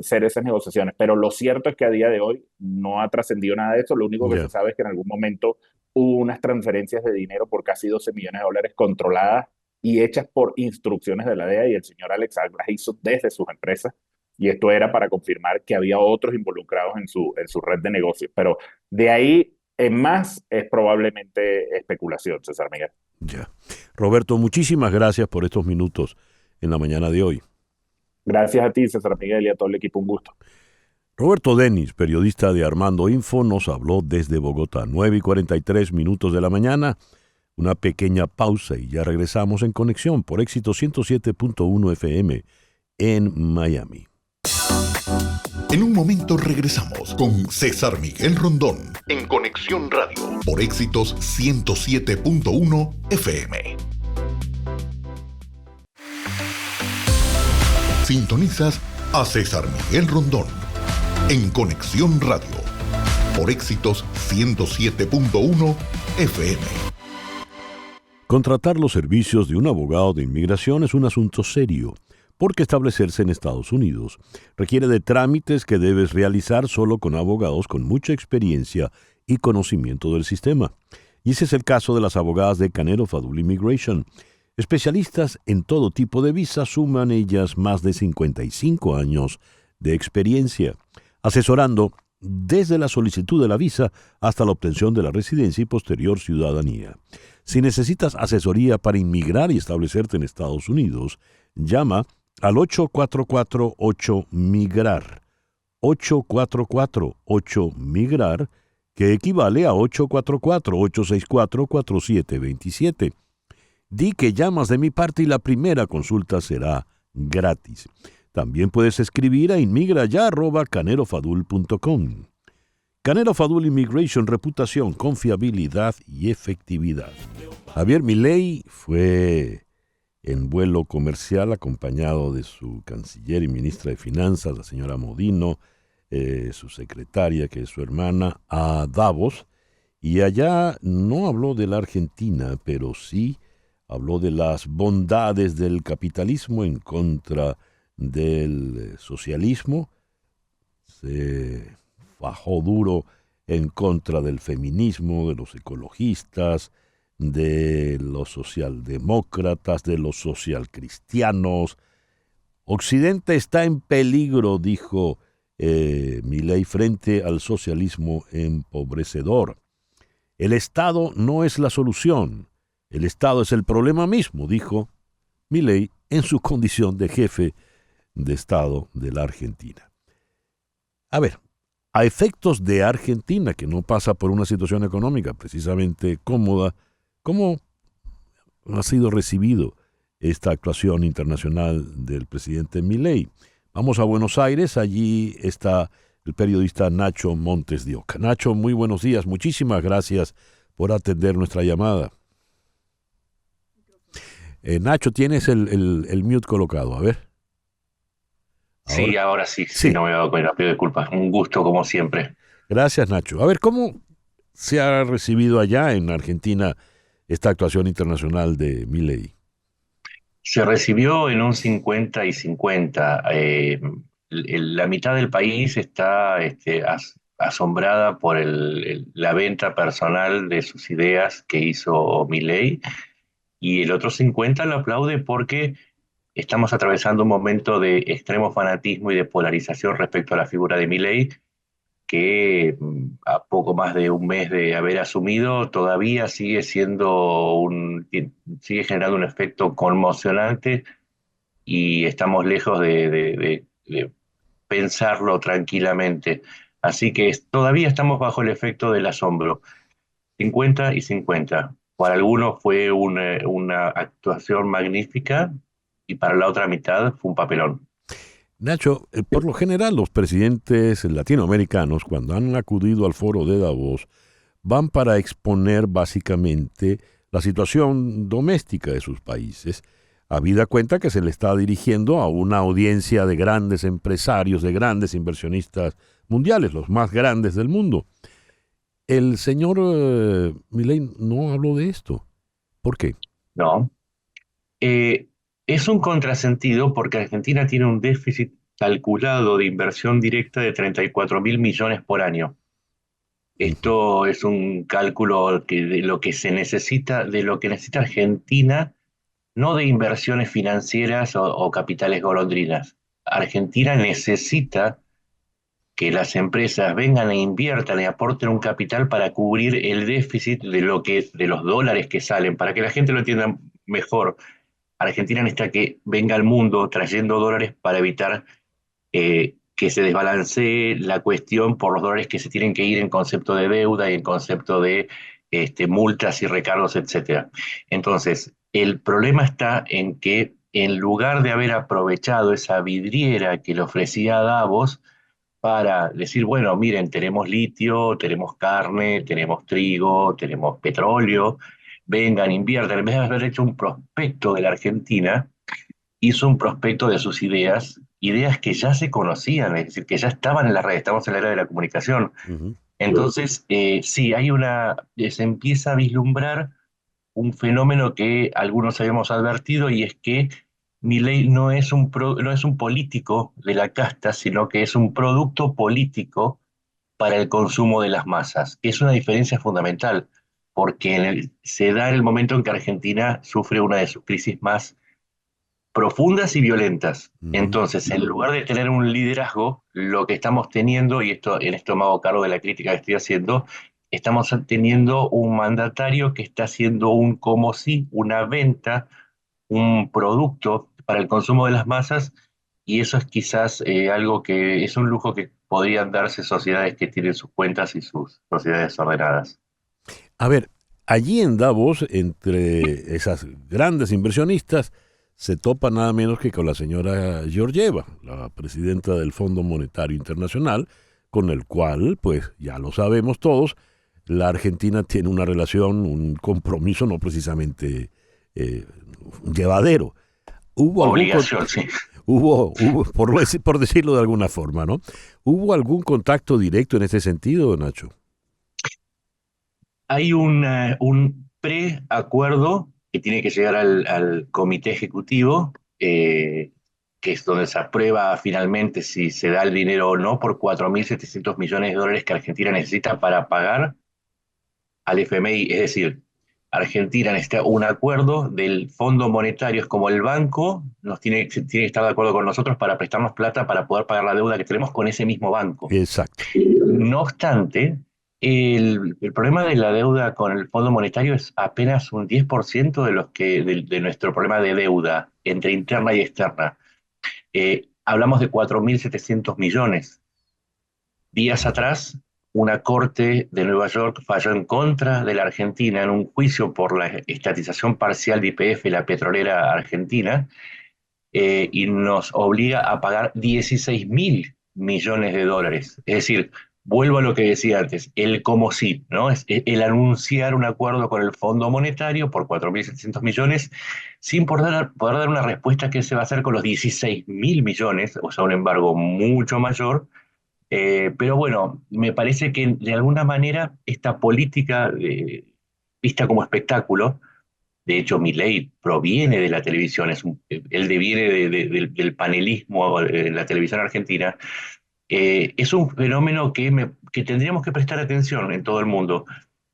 ser esas negociaciones. Pero lo cierto es que a día de hoy no ha trascendido nada de eso. Lo único que se sabe es que en algún momento hubo unas transferencias de dinero por casi $12 millones controladas y hechas por instrucciones de la DEA, y el señor Alex Saab las hizo desde sus empresas. Y esto era para confirmar que había otros involucrados en su red de negocios. Pero de ahí en más es probablemente especulación, César Miguel. Ya. Roberto, muchísimas gracias por estos minutos en la mañana de hoy. Gracias a ti, César Miguel, y a todo el equipo, un gusto. Roberto Denis, periodista de Armando Info, nos habló desde Bogotá, 9:43 de la mañana. Una pequeña pausa y ya regresamos en conexión por Éxito 107.1 FM en Miami. En un momento regresamos con César Miguel Rondón en Conexión Radio por Éxitos 107.1 FM. Sintonizas a César Miguel Rondón en Conexión Radio por Éxitos 107.1 FM. Contratar los servicios de un abogado de inmigración es un asunto serio. por qué establecerse en Estados Unidos. Requiere de trámites que debes realizar solo con abogados con mucha experiencia y conocimiento del sistema. Y ese es el caso de las abogadas de Canero Fadul Immigration. Especialistas en todo tipo de visas, suman ellas más de 55 años de experiencia, asesorando desde la solicitud de la visa hasta la obtención de la residencia y posterior ciudadanía. Si necesitas asesoría para inmigrar y establecerte en Estados Unidos, llama al 844-8MIGRAR, 844-8MIGRAR, que equivale a 844-864-4727. Di que llamas de mi parte y la primera consulta será gratis. También puedes escribir a inmigraya@canerofadul.com. Canero Fadul Immigration, reputación, confiabilidad y efectividad. Javier Milei fue en vuelo comercial acompañado de su canciller y ministra de Finanzas, la señora Modino, su secretaria, que es su hermana, a Davos, y allá no habló de la Argentina, pero sí habló de las bondades del capitalismo en contra del socialismo. Se fajó duro en contra del feminismo, de los ecologistas, de los socialdemócratas, de los socialcristianos. Occidente está en peligro, dijo Milei, frente al socialismo empobrecedor. El Estado no es la solución. El Estado es el problema mismo, dijo Milei en su condición de jefe de Estado de la Argentina. A ver, a efectos de Argentina, que no pasa por una situación económica precisamente cómoda, ¿cómo ha sido recibido esta actuación internacional del presidente Milei? Vamos a Buenos Aires, allí está el periodista Nacho Montes de Oca. Nacho, muy buenos días, muchísimas gracias por atender nuestra llamada. Nacho, tienes el mute colocado, a ver. Sí, ahora sí, no me he dado cuenta, pido disculpas. Un gusto como siempre. Gracias, Nacho. A ver, ¿cómo se ha recibido allá en Argentina esta actuación internacional de Milei? Se recibió en un 50 y 50. La mitad del país está asombrada por la venta personal de sus ideas que hizo Milei, y el otro 50 lo aplaude porque estamos atravesando un momento de extremo fanatismo y de polarización respecto a la figura de Milei, que a poco más de un mes de haber asumido todavía sigue generando un efecto conmocionante, y estamos lejos de pensarlo tranquilamente. Así que todavía estamos bajo el efecto del asombro. 50 y 50. Para algunos fue una actuación magnífica y para la otra mitad fue un papelón. Nacho, por lo general los presidentes latinoamericanos, cuando han acudido al foro de Davos, van para exponer básicamente la situación doméstica de sus países, habida cuenta que se le está dirigiendo a una audiencia de grandes empresarios, de grandes inversionistas mundiales, los más grandes del mundo. El señor Milei no habló de esto. ¿Por qué? No. Es un contrasentido porque Argentina tiene un déficit calculado de inversión directa de 34.000 millones por año. Esto es un cálculo de lo que necesita Argentina, no de inversiones financieras o capitales golondrinas. Argentina necesita que las empresas vengan e inviertan y aporten un capital para cubrir el déficit de los dólares que salen, para que la gente lo entienda mejor. Argentina necesita que venga al mundo trayendo dólares para evitar que se desbalancee la cuestión por los dólares que se tienen que ir en concepto de deuda y en concepto de multas y recargos, etc. Entonces, el problema está en que en lugar de haber aprovechado esa vidriera que le ofrecía Davos para decir, bueno, miren, tenemos litio, tenemos carne, tenemos trigo, tenemos petróleo, vengan, inviertan, en vez de haber hecho un prospecto de la Argentina, hizo un prospecto de sus ideas que ya se conocían, es decir, que ya estaban en la red, estamos en la era de la comunicación. Entonces, sí, se empieza a vislumbrar un fenómeno que algunos habíamos advertido, y es que Milei no es un político de la casta, sino que es un producto político para el consumo de las masas, que es una diferencia fundamental, porque se da en el momento en que Argentina sufre una de sus crisis más profundas y violentas. Entonces, en lugar de tener un liderazgo, lo que estamos teniendo, y en esto me hago cargo de la crítica que estoy haciendo, estamos teniendo un mandatario que está haciendo un como si, una venta, un producto para el consumo de las masas, y eso es quizás algo que es un lujo que podrían darse sociedades que tienen sus cuentas y sus sociedades ordenadas. A ver, allí en Davos, entre esas grandes inversionistas, se topa nada menos que con la señora Georgieva, la presidenta del Fondo Monetario Internacional, con el cual, pues ya lo sabemos todos, la Argentina tiene una relación, un compromiso no precisamente llevadero. Obligación, sí. Hubo por decirlo de alguna forma, ¿no? ¿Hubo algún contacto directo en ese sentido, Nacho? Hay un preacuerdo que tiene que llegar al comité ejecutivo, que es donde se aprueba finalmente si se da el dinero o no por 4.700 millones de dólares que Argentina necesita para pagar al FMI. Es decir, Argentina necesita un acuerdo del Fondo Monetario, es como el banco, tiene que estar de acuerdo con nosotros para prestarnos plata para poder pagar la deuda que tenemos con ese mismo banco. Exacto. No obstante, el problema de la deuda con el Fondo Monetario es apenas un 10% de nuestro problema de deuda entre interna y externa. Hablamos de 4.700 millones. Días atrás, una corte de Nueva York falló en contra de la Argentina en un juicio por la estatización parcial de YPF, la petrolera argentina, y nos obliga a pagar 16.000 millones de dólares. Es decir, vuelvo a lo que decía antes, el como si, ¿no? Es el anunciar un acuerdo con el Fondo Monetario por 4.700 millones sin poder dar una respuesta que se va a hacer con los 16.000 millones, o sea, un embargo mucho mayor. Pero bueno, me parece que de alguna manera esta política vista como espectáculo, de hecho Milei proviene de la televisión, él deviene del panelismo en la televisión argentina, es un fenómeno que tendríamos que prestar atención en todo el mundo,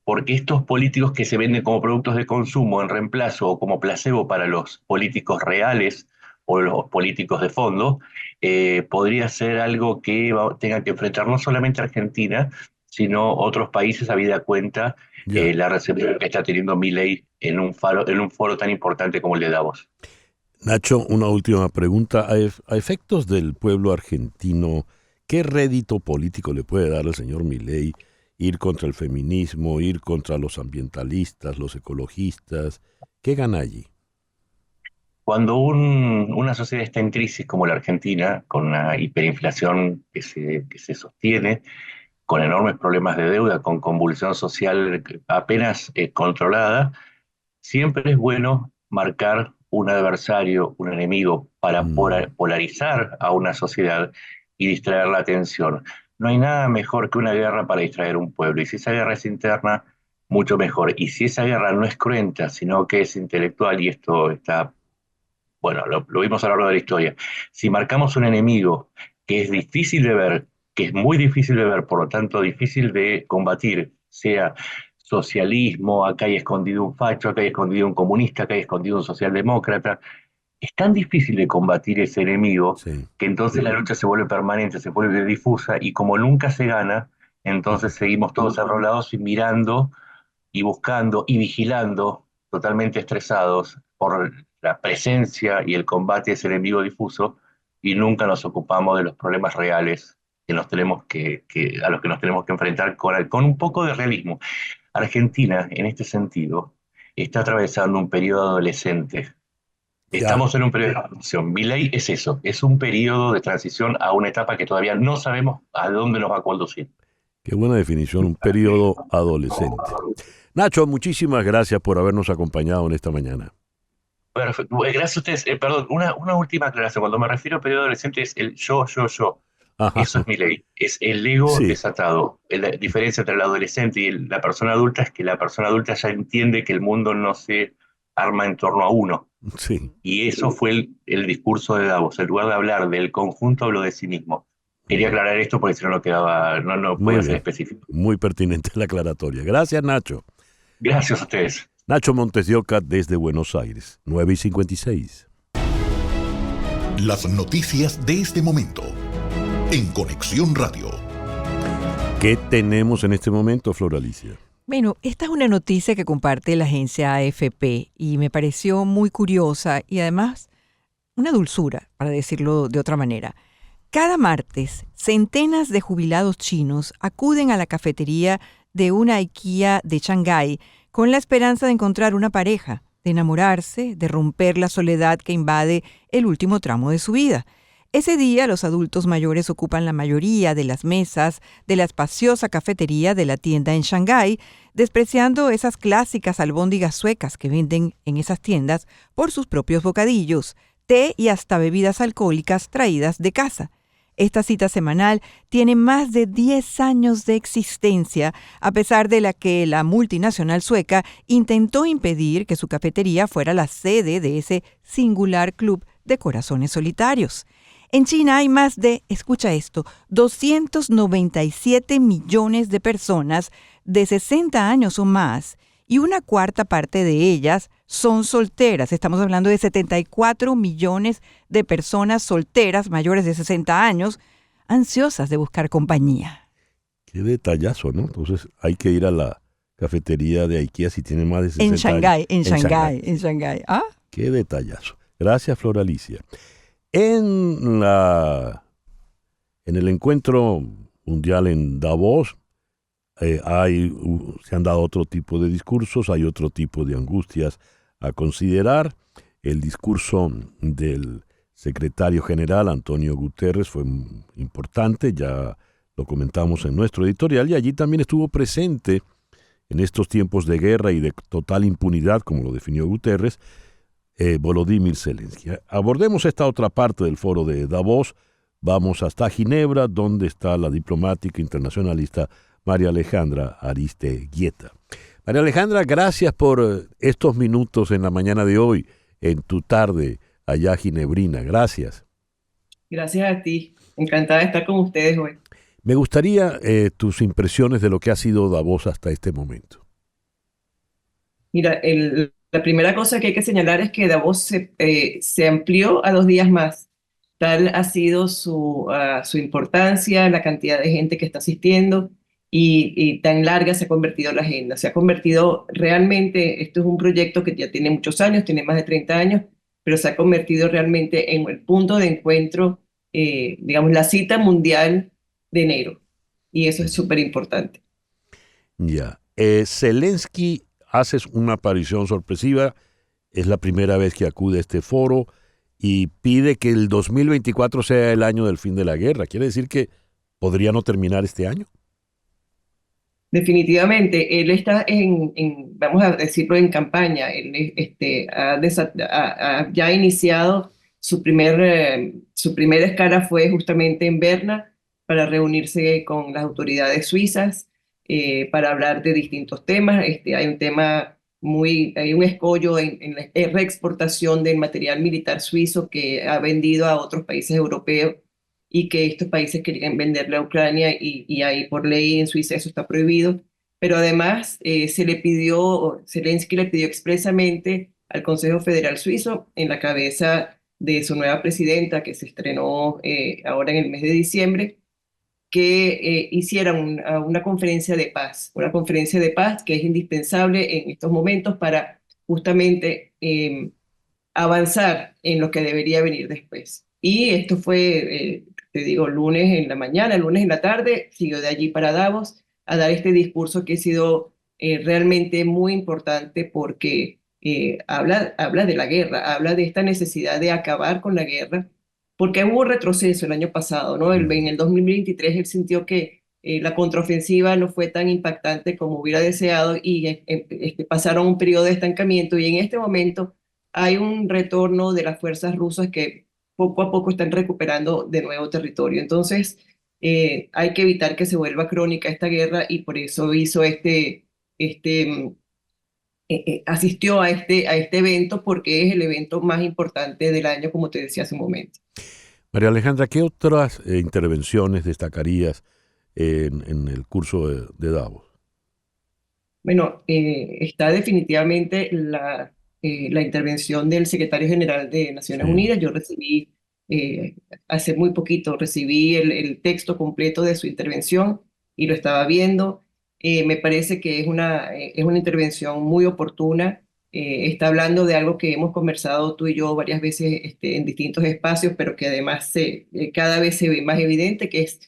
porque estos políticos que se venden como productos de consumo en reemplazo o como placebo para los políticos reales o los políticos de fondo, podría ser algo que tenga que enfrentar no solamente Argentina, sino otros países, habida cuenta la recepción que está teniendo Milei en un foro tan importante como el de Davos. Nacho, una última pregunta. A efectos del pueblo argentino, ¿qué rédito político le puede dar al señor Milei ir contra el feminismo, ir contra los ambientalistas, los ecologistas? ¿Qué gana allí? Cuando una sociedad está en crisis como la Argentina, con una hiperinflación que se sostiene, con enormes problemas de deuda, con convulsión social apenas controlada, siempre es bueno marcar un adversario, un enemigo, para polarizar a una sociedad y distraer la atención. No hay nada mejor que una guerra para distraer un pueblo, y si esa guerra es interna, mucho mejor. Y si esa guerra no es cruenta, sino que es intelectual, y esto está, bueno, lo vimos a lo largo de la historia, si marcamos un enemigo que es difícil de ver, que es muy difícil de ver, por lo tanto difícil de combatir, sea socialismo, acá hay escondido un facho, acá hay escondido un comunista, acá hay escondido un socialdemócrata, es tan difícil de combatir ese enemigo que entonces la lucha se vuelve permanente, se vuelve difusa, y como nunca se gana, entonces seguimos todos arrolados y mirando y buscando y vigilando, totalmente estresados por la presencia y el combate de ese enemigo difuso, y nunca nos ocupamos de los problemas reales que a los que nos tenemos que enfrentar con un poco de realismo. Argentina, en este sentido, está atravesando un periodo adolescente. Estamos en un periodo de transición. Milei es eso, es un periodo de transición a una etapa que todavía no sabemos a dónde nos va a conducir. Qué buena definición, un periodo adolescente. Nacho, muchísimas gracias por habernos acompañado en esta mañana. Perfecto. Gracias a ustedes. Perdón, una última aclaración. Cuando me refiero a periodo adolescente es el yo. Ajá. Eso es Milei. Es el ego desatado. La diferencia entre el adolescente y la persona adulta es que la persona adulta ya entiende que el mundo no se arma en torno a uno. Sí, Y eso fue el discurso de Davos. En lugar de hablar del conjunto, habló de sí mismo. Quería aclarar esto porque si no, no podía muy ser bien. específico. Muy pertinente la aclaratoria. Gracias, Nacho. Gracias a ustedes. Nacho Montes de Oca desde Buenos Aires, 9:56. Las noticias de este momento en Conexión Radio. ¿Qué tenemos en este momento, Flor Alicia? Bueno, esta es una noticia que comparte la agencia AFP y me pareció muy curiosa y además una dulzura, para decirlo de otra manera. Cada martes, centenas de jubilados chinos acuden a la cafetería de una IKEA de Shanghái con la esperanza de encontrar una pareja, de enamorarse, de romper la soledad que invade el último tramo de su vida. Ese día los adultos mayores ocupan la mayoría de las mesas de la espaciosa cafetería de la tienda en Shanghái, despreciando esas clásicas albóndigas suecas que venden en esas tiendas por sus propios bocadillos, té y hasta bebidas alcohólicas traídas de casa. Esta cita semanal tiene más de 10 años de existencia, a pesar de la que la multinacional sueca intentó impedir que su cafetería fuera la sede de ese singular club de corazones solitarios. En China hay más de, escucha esto, 297 millones de personas de 60 años o más, y una cuarta parte de ellas son solteras. Estamos hablando de 74 millones de personas solteras mayores de 60 años, ansiosas de buscar compañía. Qué detallazo, ¿no? Entonces hay que ir a la cafetería de IKEA si tiene más de 60 años. En Shanghái. ¿Ah? Qué detallazo. Gracias, Flor Alicia. En el encuentro mundial en Davos se han dado otro tipo de discursos, hay otro tipo de angustias a considerar. El discurso del secretario general, Antonio Guterres, fue importante, ya lo comentamos en nuestro editorial, y allí también estuvo presente en estos tiempos de guerra y de total impunidad, como lo definió Guterres, Volodymyr Zelensky. Abordemos esta otra parte del foro de Davos. Vamos hasta Ginebra, donde está la diplomática internacionalista María Alejandra Aristeguieta. María Alejandra, gracias por estos minutos en la mañana de hoy, en tu tarde allá ginebrina. Gracias. Gracias a ti. Encantada de estar con ustedes hoy. Me gustaría tus impresiones de lo que ha sido Davos hasta este momento. Mira, la primera cosa que hay que señalar es que Davos se amplió a 2 días más. Tal ha sido su importancia, la cantidad de gente que está asistiendo y tan larga se ha convertido la agenda. Se ha convertido realmente, esto es un proyecto que ya tiene muchos años, tiene más de 30 años, pero se ha convertido realmente en el punto de encuentro, digamos, la cita mundial de enero. Y eso es súper importante. Ya. Zelensky hace una aparición sorpresiva, es la primera vez que acude a este foro y pide que el 2024 sea el año del fin de la guerra. ¿Quiere decir que podría no terminar este año? Definitivamente, él está vamos a decirlo, en campaña. Él ya ha iniciado su primera escala fue justamente en Berna para reunirse con las autoridades suizas para hablar de distintos temas. Hay un tema hay un escollo en la reexportación del material militar suizo que ha vendido a otros países europeos y que estos países querían venderle a Ucrania y ahí por ley en Suiza eso está prohibido. Pero además Zelensky le pidió expresamente al Consejo Federal Suizo, en la cabeza de su nueva presidenta que se estrenó ahora en el mes de diciembre, que hicieran una conferencia de paz que es indispensable en estos momentos para justamente avanzar en lo que debería venir después. Y esto fue, te digo, lunes en la mañana, lunes en la tarde, siguió de allí para Davos a dar este discurso que ha sido realmente muy importante porque habla de la guerra, habla de esta necesidad de acabar con la guerra, porque hubo retroceso el año pasado, ¿no? En el 2023 él sintió que la contraofensiva no fue tan impactante como hubiera deseado y pasaron un periodo de estancamiento y en este momento hay un retorno de las fuerzas rusas que poco a poco están recuperando de nuevo territorio. Entonces, hay que evitar que se vuelva crónica esta guerra y por eso hizo asistió a este evento porque es el evento más importante del año, como te decía hace un momento. María Alejandra, ¿qué otras intervenciones destacarías en el curso de Davos? Bueno, está definitivamente la intervención del secretario general de Naciones Sí. Unidas. Yo recibí, hace muy poquito, recibí el texto completo de su intervención y lo estaba viendo. Me parece que es una intervención muy oportuna. Está hablando de algo que hemos conversado tú y yo varias veces en distintos espacios, pero que además cada vez se ve más evidente, que es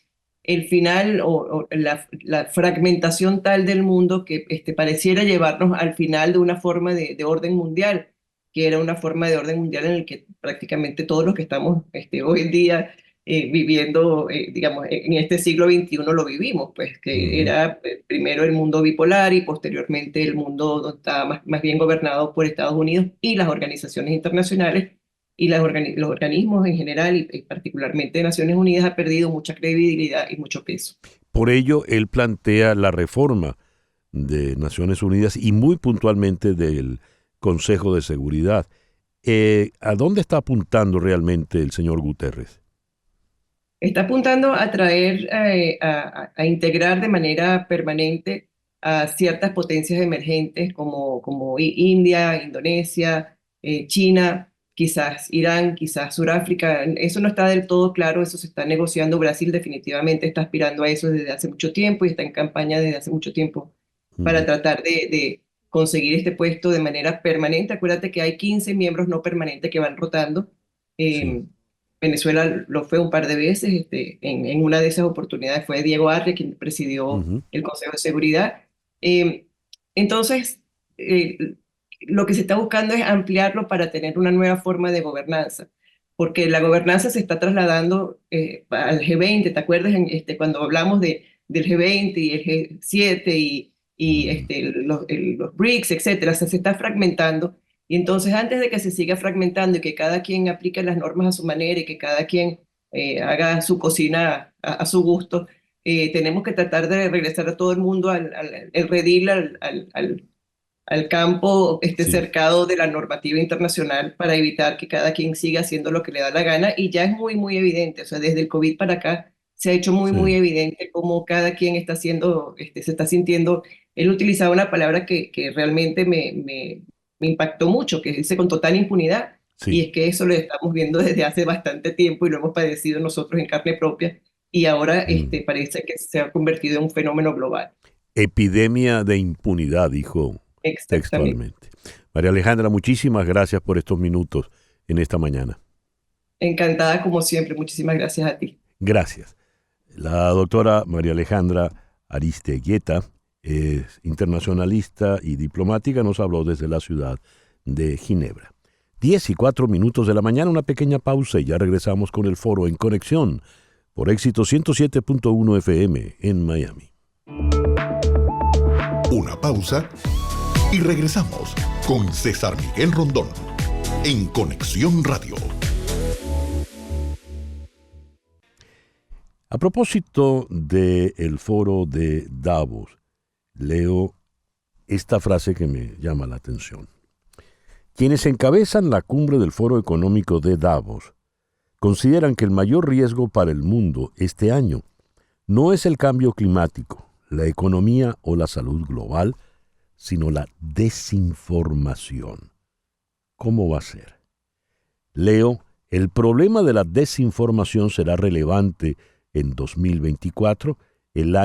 el final o la fragmentación tal del mundo que pareciera llevarnos al final de una forma de orden mundial, que era una forma de orden mundial en el que prácticamente todos los que estamos hoy en día viviendo, digamos, en este siglo XXI lo vivimos, pues que era primero el mundo bipolar y posteriormente el mundo donde estaba más bien gobernado por Estados Unidos y las organizaciones internacionales y los organismos en general y particularmente Naciones Unidas ha perdido mucha credibilidad y mucho peso. Por ello, él plantea la reforma de Naciones Unidas y muy puntualmente del Consejo de Seguridad. ¿A dónde está apuntando realmente el señor Guterres? Está apuntando a traer, a integrar de manera permanente a ciertas potencias emergentes como India, Indonesia, China, quizás Irán, quizás Sudáfrica. Eso no está del todo claro, eso se está negociando. Brasil definitivamente está aspirando a eso desde hace mucho tiempo y está en campaña desde hace mucho tiempo para tratar de conseguir este puesto de manera permanente. Acuérdate que hay 15 miembros no permanentes que van rotando. Sí. Venezuela lo fue un par de veces, en una de esas oportunidades fue Diego Arre quien presidió el Consejo de Seguridad. Entonces, lo que se está buscando es ampliarlo para tener una nueva forma de gobernanza, porque la gobernanza se está trasladando al G20, ¿te acuerdas? Cuando hablamos del G20 y el G7 los BRICS, etcétera, se está fragmentando. Y entonces, antes de que se siga fragmentando y que cada quien aplique las normas a su manera y que cada quien haga su cocina a su gusto, tenemos que tratar de regresar a todo el mundo el redil al campo Sí. cercado de la normativa internacional para evitar que cada quien siga haciendo lo que le da la gana. Y ya es muy, muy evidente, o sea, desde el COVID para acá se ha hecho muy, Sí. muy evidente cómo cada quien está haciendo, se está sintiendo. Él utilizaba una palabra que realmente me impactó mucho, que dice con total impunidad, Sí. y es que eso lo estamos viendo desde hace bastante tiempo y lo hemos padecido nosotros en carne propia, y ahora parece que se ha convertido en un fenómeno global. Epidemia de impunidad, dijo textualmente. María Alejandra, muchísimas gracias por estos minutos en esta mañana. Encantada como siempre, muchísimas gracias a ti. Gracias. La doctora María Alejandra Aristeguieta es internacionalista y diplomática, nos habló desde la ciudad de Ginebra. 10:04 de la mañana, una pequeña pausa y ya regresamos con el foro En Conexión por Éxito 107.1 FM en Miami. Una pausa y regresamos con César Miguel Rondón en Conexión Radio. A propósito del foro de Davos, leo esta frase que me llama la atención. Quienes encabezan la cumbre del Foro Económico de Davos consideran que el mayor riesgo para el mundo este año no es el cambio climático, la economía o la salud global, sino la desinformación. ¿Cómo va a ser? Leo, el problema de la desinformación será relevante en 2024, el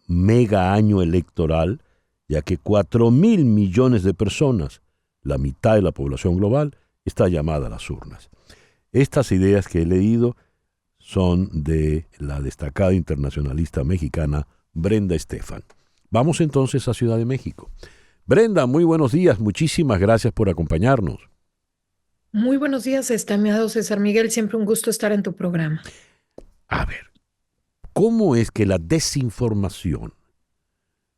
mega año electoral, ya que 4.000 millones de personas, la mitad de la población global, está llamada a las urnas. Estas ideas que he leído son de la destacada internacionalista mexicana Brenda Estefan. Vamos entonces a Ciudad de México. Brenda, muy buenos días, muchísimas gracias por acompañarnos. Muy buenos días, estimado César Miguel, siempre un gusto estar en tu programa. A ver, ¿cómo es que la desinformación,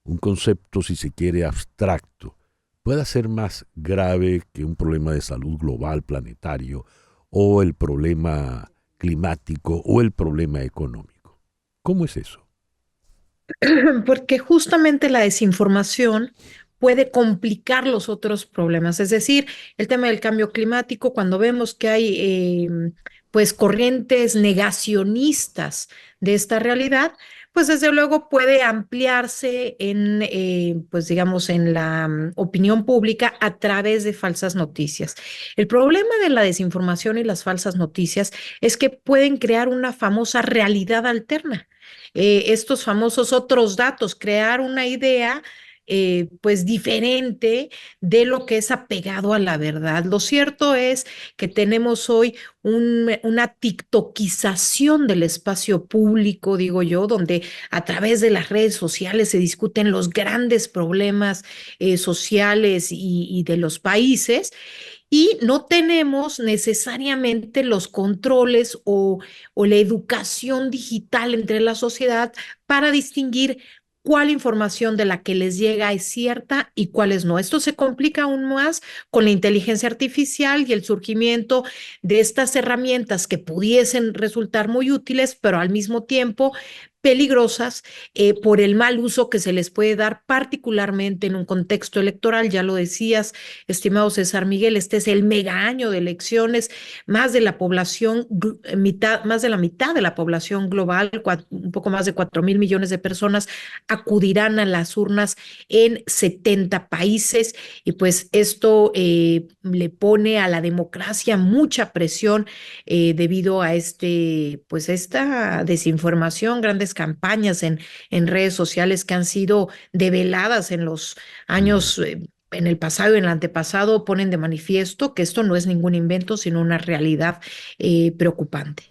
un concepto si se quiere abstracto, pueda ser más grave que un problema de salud global planetario o el problema climático o el problema económico? ¿Cómo es eso? Porque justamente la desinformación puede complicar los otros problemas. Es decir, el tema del cambio climático, cuando vemos que hay pues corrientes negacionistas de esta realidad, pues desde luego puede ampliarse en, pues digamos, en la opinión pública a través de falsas noticias. El problema de la desinformación y las falsas noticias es que pueden crear una famosa realidad alterna. Estos famosos otros datos, crear una idea pues diferente de lo que es apegado a la verdad. Lo cierto es que tenemos hoy una tiktokización del espacio público, digo yo, donde a través de las redes sociales se discuten los grandes problemas sociales y de los países. Y no tenemos necesariamente los controles o la educación digital entre la sociedad para distinguir cuál información de la que les llega es cierta y cuáles no. Esto se complica aún más con la inteligencia artificial y el surgimiento de estas herramientas que pudiesen resultar muy útiles, pero al mismo tiempo peligrosas por el mal uso que se les puede dar, particularmente en un contexto electoral. Ya lo decías, estimado César Miguel, este es el mega año de elecciones, más de la población, más de la mitad de la población global, un poco más de 4.000 millones de personas acudirán a las urnas en 70 países y pues esto le pone a la democracia mucha presión debido a pues esta desinformación, grandes campañas en redes sociales que han sido develadas en los años en el pasado y en el antepasado, ponen de manifiesto que esto no es ningún invento, sino una realidad preocupante.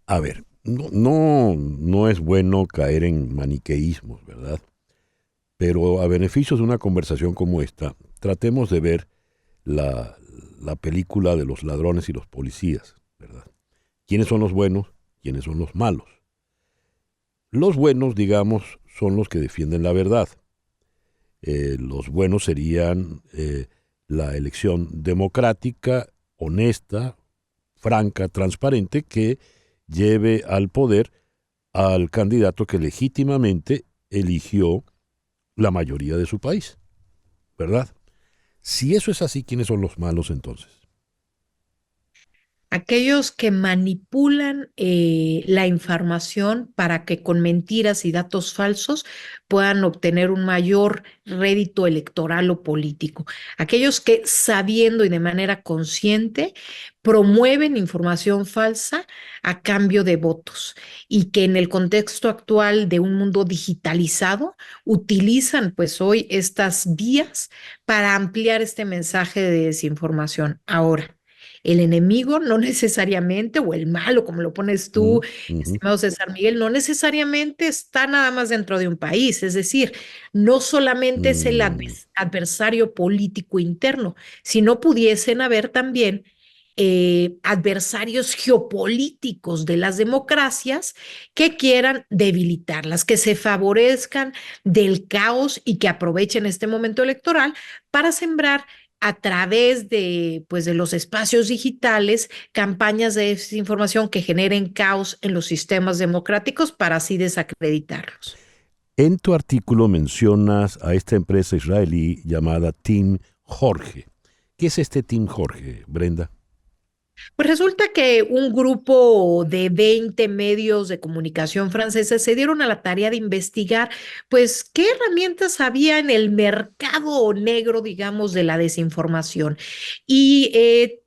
A ver, no es bueno caer en maniqueísmos, ¿verdad? Pero a beneficios de una conversación como esta, tratemos de ver la película de los ladrones y los policías, ¿verdad? ¿Quiénes son los buenos? ¿Quiénes son los malos? Los buenos, digamos, son los que defienden la verdad. Los buenos serían la elección democrática, honesta, franca, transparente, que lleve al poder al candidato que legítimamente eligió la mayoría de su país, ¿verdad? Si eso es así, ¿quiénes son los malos entonces? Aquellos que manipulan la información para que con mentiras y datos falsos puedan obtener un mayor rédito electoral o político. Aquellos que sabiendo y de manera consciente promueven información falsa a cambio de votos y que en el contexto actual de un mundo digitalizado utilizan pues hoy estas vías para ampliar este mensaje de desinformación. Ahora, el enemigo no necesariamente, o el malo, como lo pones tú, estimado César Miguel, no necesariamente está nada más dentro de un país. Es decir, no solamente es el adversario político interno, sino pudiesen haber también adversarios geopolíticos de las democracias que quieran debilitarlas, que se favorezcan del caos y que aprovechen este momento electoral para sembrar a través de, pues, de los espacios digitales, campañas de desinformación que generen caos en los sistemas democráticos para así desacreditarlos. En tu artículo mencionas a esta empresa israelí llamada Team Jorge. ¿Qué es este Team Jorge, Brenda? Pues resulta que un grupo de 20 medios de comunicación franceses se dieron a la tarea de investigar, pues, qué herramientas había en el mercado negro, digamos, de la desinformación. Y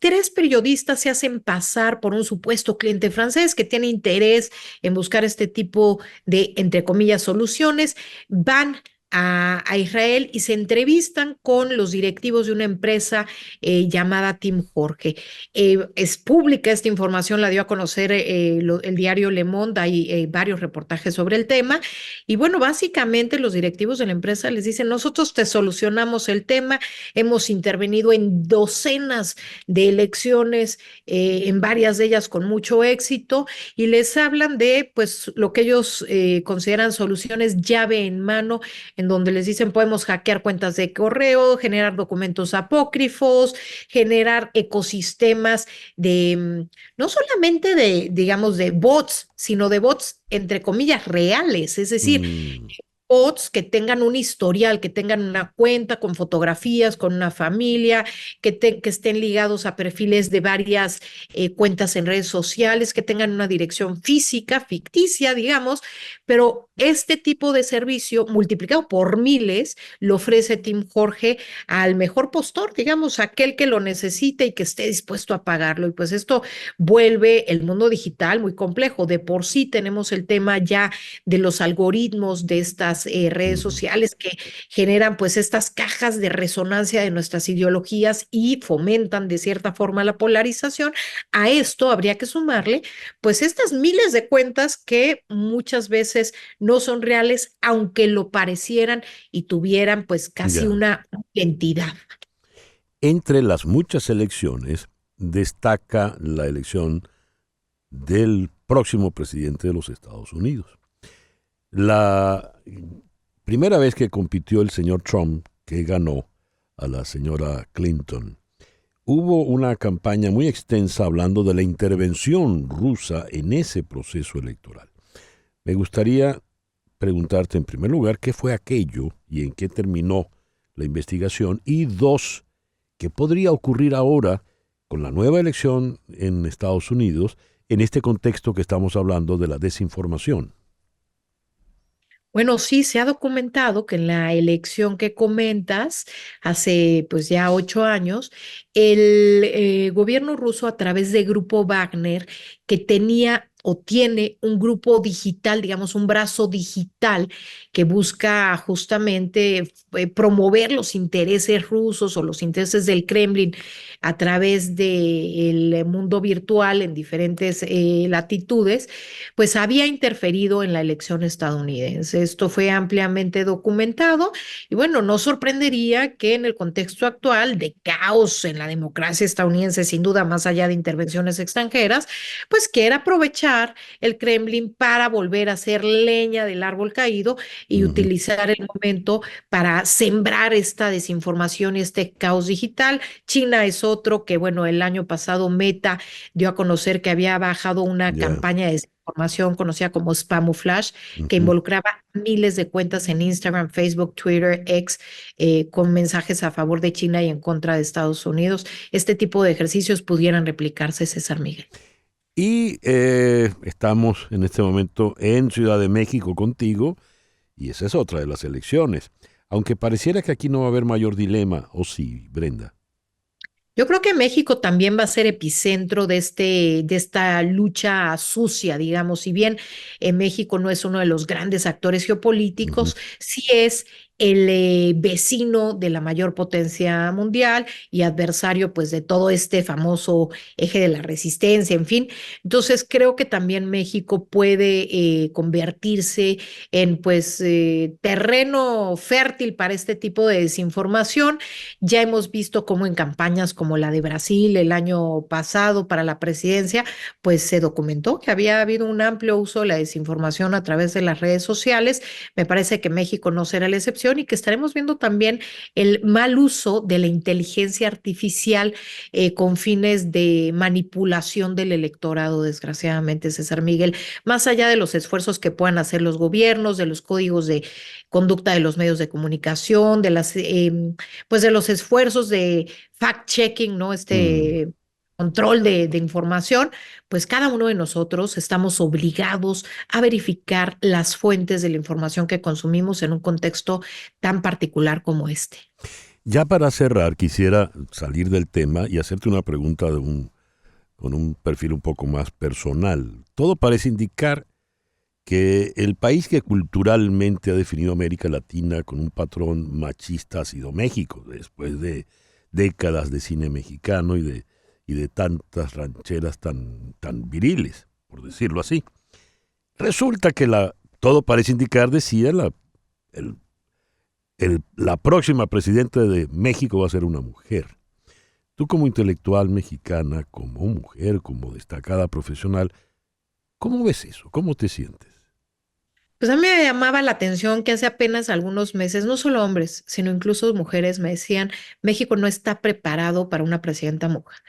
3 periodistas se hacen pasar por un supuesto cliente francés que tiene interés en buscar este tipo de, entre comillas, soluciones. Van a Israel y se entrevistan con los directivos de una empresa llamada Team Jorge. Es pública esta información, la dio a conocer el diario Le Monde, hay varios reportajes sobre el tema, y bueno, básicamente los directivos de la empresa les dicen, nosotros te solucionamos el tema, hemos intervenido en docenas de elecciones, en varias de ellas con mucho éxito, y les hablan de pues lo que ellos consideran soluciones llave en mano, en donde les dicen podemos hackear cuentas de correo, generar documentos apócrifos, generar ecosistemas de, no solamente de, digamos, de bots, sino de bots entre comillas reales, es decir, bots que tengan un historial, que tengan una cuenta con fotografías, con una familia, que estén ligados a perfiles de varias cuentas en redes sociales, que tengan una dirección física, ficticia, digamos, pero este tipo de servicio multiplicado por miles lo ofrece Team Jorge al mejor postor, digamos, aquel que lo necesite y que esté dispuesto a pagarlo. Y pues esto vuelve el mundo digital muy complejo. De por sí tenemos el tema ya de los algoritmos de estas redes sociales que generan pues estas cajas de resonancia de nuestras ideologías y fomentan de cierta forma la polarización. A esto habría que sumarle pues estas miles de cuentas que muchas veces no son reales, aunque lo parecieran y tuvieran pues casi Ya. una identidad. Entre las muchas elecciones destaca la elección del próximo presidente de los Estados Unidos. La primera vez que compitió el señor Trump, que ganó a la señora Clinton, hubo una campaña muy extensa hablando de la intervención rusa en ese proceso electoral. Me gustaría preguntarte en primer lugar qué fue aquello y en qué terminó la investigación, y dos, qué podría ocurrir ahora con la nueva elección en Estados Unidos en este contexto que estamos hablando de la desinformación. Bueno, sí, se ha documentado que en la elección que comentas, hace pues ya 8 años, el gobierno ruso a través de Grupo Wagner, que tenía o tiene un grupo digital, digamos, un brazo digital que busca justamente promover los intereses rusos o los intereses del Kremlin a través del mundo virtual en diferentes latitudes, pues había interferido en la elección estadounidense. Esto fue ampliamente documentado y bueno, no sorprendería que en el contexto actual de caos en la democracia estadounidense, sin duda más allá de intervenciones extranjeras, pues quiera aprovechar el Kremlin para volver a hacer leña del árbol caído y utilizar el momento para sembrar esta desinformación y este caos digital. China es otro que, bueno, el año pasado Meta dio a conocer que había bajado una campaña de desinformación conocida como Spamuflash, que involucraba miles de cuentas en Instagram, Facebook, Twitter, X, con mensajes a favor de China y en contra de Estados Unidos. Este tipo de ejercicios pudieran replicarse, César Miguel. Y estamos en este momento en Ciudad de México contigo, y esa es otra de las elecciones. Aunque pareciera que aquí no va a haber mayor dilema, ¿o sí, Brenda? Yo creo que México también va a ser epicentro de esta lucha sucia, digamos. Si bien México no es uno de los grandes actores geopolíticos, sí es el vecino de la mayor potencia mundial y adversario pues de todo este famoso eje de la resistencia, en fin. Entonces creo que también México puede convertirse en pues terreno fértil para este tipo de desinformación. Ya hemos visto cómo en campañas como la de Brasil el año pasado para la presidencia, pues se documentó que había habido un amplio uso de la desinformación a través de las redes sociales. Me parece que México no será la excepción y que estaremos viendo también el mal uso de la inteligencia artificial con fines de manipulación del electorado, desgraciadamente, César Miguel, más allá de los esfuerzos que puedan hacer los gobiernos, de los códigos de conducta de los medios de comunicación, de las pues de los esfuerzos de fact-checking, ¿no? Control de información, pues cada uno de nosotros estamos obligados a verificar las fuentes de la información que consumimos en un contexto tan particular como este. Ya para cerrar, quisiera salir del tema y hacerte una pregunta con un perfil un poco más personal. Todo parece indicar que el país que culturalmente ha definido América Latina con un patrón machista ha sido México, después de décadas de cine mexicano y de tantas rancheras tan viriles, por decirlo así. Resulta que todo parece indicar, decía, la próxima presidenta de México va a ser una mujer. Tú como intelectual mexicana, como mujer, como destacada profesional, ¿cómo ves eso? ¿Cómo te sientes? Pues a mí me llamaba la atención que hace apenas algunos meses, no solo hombres, sino incluso mujeres me decían, México no está preparado para una presidenta mujer.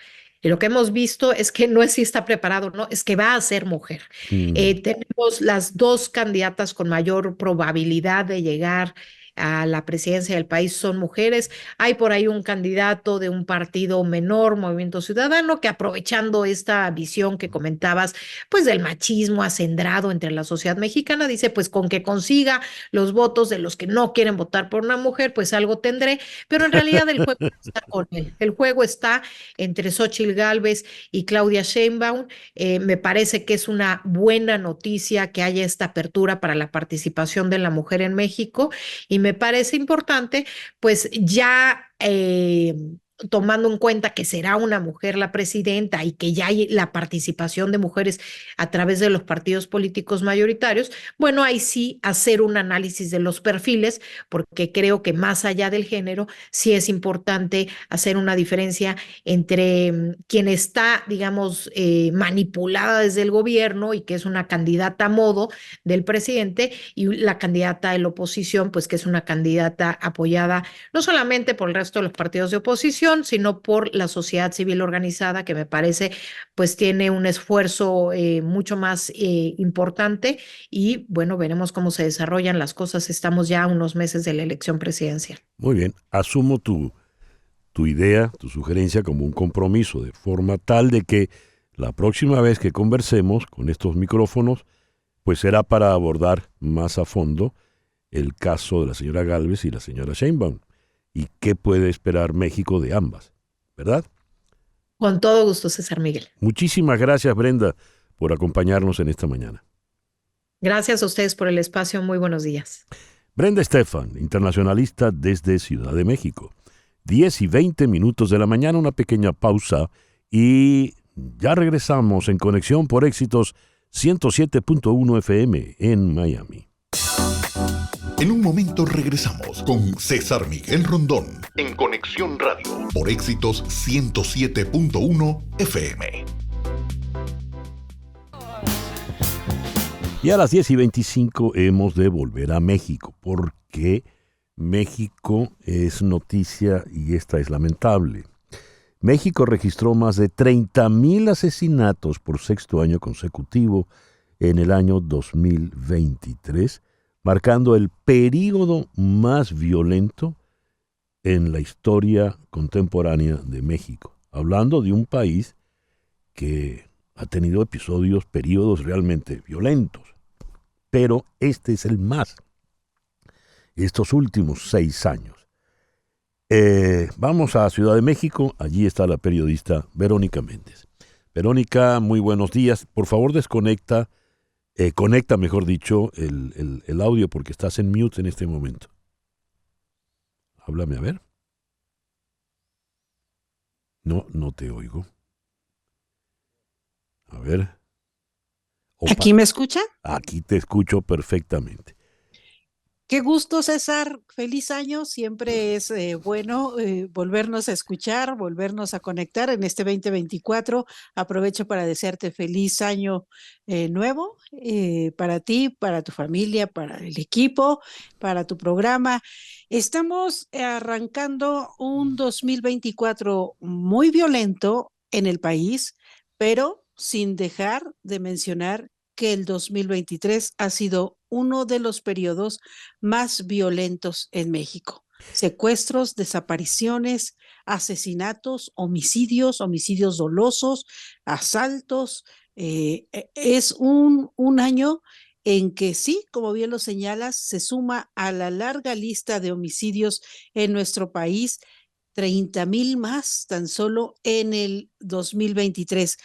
Y lo que hemos visto es que no es si está preparado, no, es que va a ser mujer. Tenemos las dos candidatas con mayor probabilidad de llegar a la presidencia del país son mujeres. Hay por ahí un candidato de un partido menor, Movimiento Ciudadano, que aprovechando esta visión que comentabas, pues del machismo acendrado entre la sociedad mexicana, dice, pues con que consiga los votos de los que no quieren votar por una mujer, pues algo tendré, pero en realidad el juego no está con él. El juego está entre Xóchitl Gálvez y Claudia Sheinbaum. Me parece que es una buena noticia que haya esta apertura para la participación de la mujer en México y me parece importante, pues ya tomando en cuenta que será una mujer la presidenta y que ya hay la participación de mujeres a través de los partidos políticos mayoritarios, bueno, ahí sí hacer un análisis de los perfiles, porque creo que más allá del género, sí es importante hacer una diferencia entre quien está, digamos, manipulada desde el gobierno y que es una candidata a modo del presidente y la candidata de la oposición, pues que es una candidata apoyada no solamente por el resto de los partidos de oposición, sino por la sociedad civil organizada, que me parece pues tiene un esfuerzo mucho más importante y bueno, veremos cómo se desarrollan las cosas. Estamos ya a unos meses de la elección presidencial. Muy bien, asumo tu idea, tu sugerencia como un compromiso, de forma tal de que la próxima vez que conversemos con estos micrófonos, pues será para abordar más a fondo el caso de la señora Gálvez y la señora Sheinbaum y qué puede esperar México de ambas, ¿verdad? Con todo gusto, César Miguel. Muchísimas gracias, Brenda, por acompañarnos en esta mañana. Gracias a ustedes por el espacio. Muy buenos días. Brenda Estefan, internacionalista desde Ciudad de México. 10:20 de la mañana, una pequeña pausa y ya regresamos en Conexión por Éxitos 107.1 FM en Miami. En un momento regresamos con César Miguel Rondón en Conexión Radio por Éxitos 107.1 FM. Y a las 10:25 hemos de volver a México, porque México es noticia y esta es lamentable. México registró más de 30,000 asesinatos por sexto año consecutivo en el año 2023, marcando el período más violento en la historia contemporánea de México. Hablando de un país que ha tenido periodos realmente violentos, pero este es el más, estos últimos 6 años. Vamos a Ciudad de México, allí está la periodista Verónica Méndez. Verónica, muy buenos días. Por favor, conecta, mejor dicho, el audio porque estás en mute en este momento. Háblame, a ver. No te oigo. A ver. ¿Aquí me escucha? Aquí te escucho perfectamente. Qué gusto, César. Feliz año. Siempre es bueno volvernos a escuchar, volvernos a conectar en este 2024. Aprovecho para desearte feliz año nuevo para ti, para tu familia, para el equipo, para tu programa. Estamos arrancando un 2024 muy violento en el país, pero sin dejar de mencionar que el 2023 ha sido uno de los periodos más violentos en México. Secuestros, desapariciones, asesinatos, homicidios dolosos, asaltos. Es un año en que sí, como bien lo señalas, se suma a la larga lista de homicidios en nuestro país, 30,000 más tan solo en el 2023.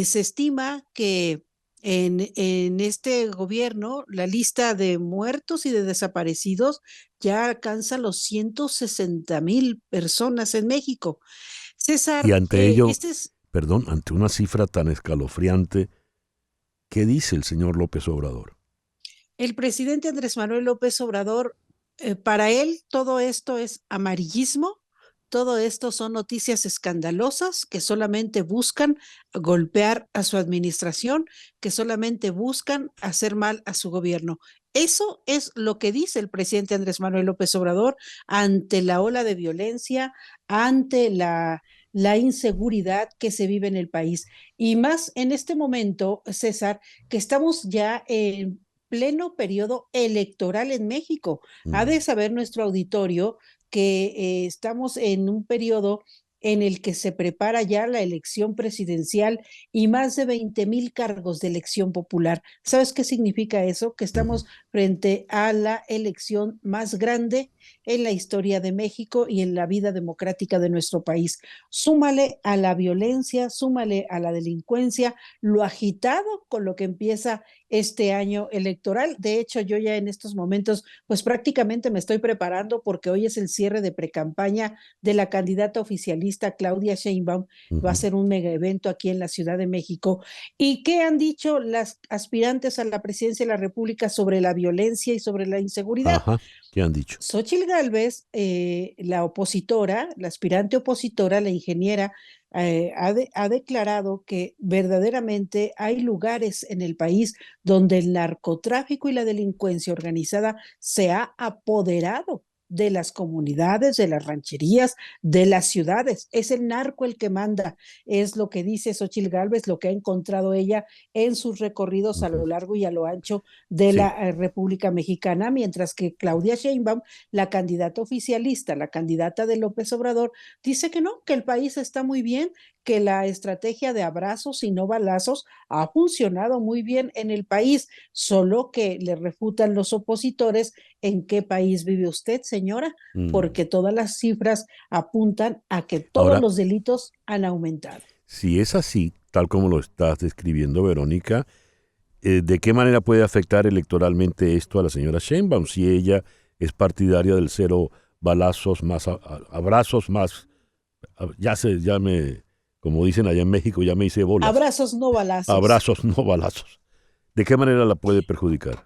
Se estima que en este gobierno la lista de muertos y de desaparecidos ya alcanza los 160,000 personas en México. César, y ante ello, ante una cifra tan escalofriante, ¿qué dice el señor López Obrador? El presidente Andrés Manuel López Obrador, para él todo esto es amarillismo. Todo esto son noticias escandalosas que solamente buscan golpear a su administración, que solamente buscan hacer mal a su gobierno. Eso es lo que dice el presidente Andrés Manuel López Obrador ante la ola de violencia, ante la la inseguridad que se vive en el país. Y más en este momento, César, que estamos ya en pleno periodo electoral en México. Ha de saber nuestro auditorio que estamos en un periodo en el que se prepara ya la elección presidencial y más de 20,000 cargos de elección popular. ¿Sabes qué significa eso? Que estamos frente a la elección más grande en la historia de México y en la vida democrática de nuestro país. Súmale a la violencia, súmale a la delincuencia, lo agitado con lo que empieza este año electoral. De hecho, yo ya en estos momentos, pues prácticamente me estoy preparando porque hoy es el cierre de precampaña de la candidata oficialista Claudia Sheinbaum. Va a ser un mega evento aquí en la Ciudad de México. ¿Y qué han dicho las aspirantes a la presidencia de la República sobre la violencia y sobre la inseguridad? Ajá, ¿qué han dicho? Xóchitl Gálvez, la opositora, la aspirante opositora, la ingeniera, ha declarado que verdaderamente hay lugares en el país donde el narcotráfico y la delincuencia organizada se ha apoderado de las comunidades, de las rancherías, de las ciudades. Es el narco el que manda, es lo que dice Xóchitl Gálvez, lo que ha encontrado ella en sus recorridos a lo largo y a lo ancho de la República Mexicana, mientras que Claudia Sheinbaum, la candidata oficialista, la candidata de López Obrador, dice que no, que el país está muy bien, que la estrategia de abrazos y no balazos ha funcionado muy bien en el país, solo que le refutan los opositores en qué país vive usted, señora, porque todas las cifras apuntan a que todos Ahora, los delitos han aumentado. Si es así, tal como lo estás describiendo, Verónica, ¿de qué manera puede afectar electoralmente esto a la señora Sheinbaum si ella es partidaria del cero balazos más abrazos más, como dicen allá en México, ya me hice bolas. Abrazos, no balazos. Abrazos, no balazos. ¿De qué manera la puede perjudicar?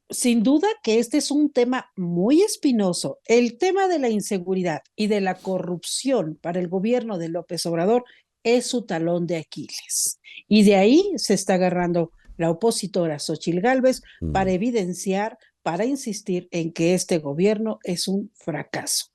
Sin duda que este es un tema muy espinoso. El tema de la inseguridad y de la corrupción para el gobierno de López Obrador es su talón de Aquiles. Y de ahí se está agarrando la opositora Xóchitl Gálvez para evidenciar, para insistir en que este gobierno es un fracaso.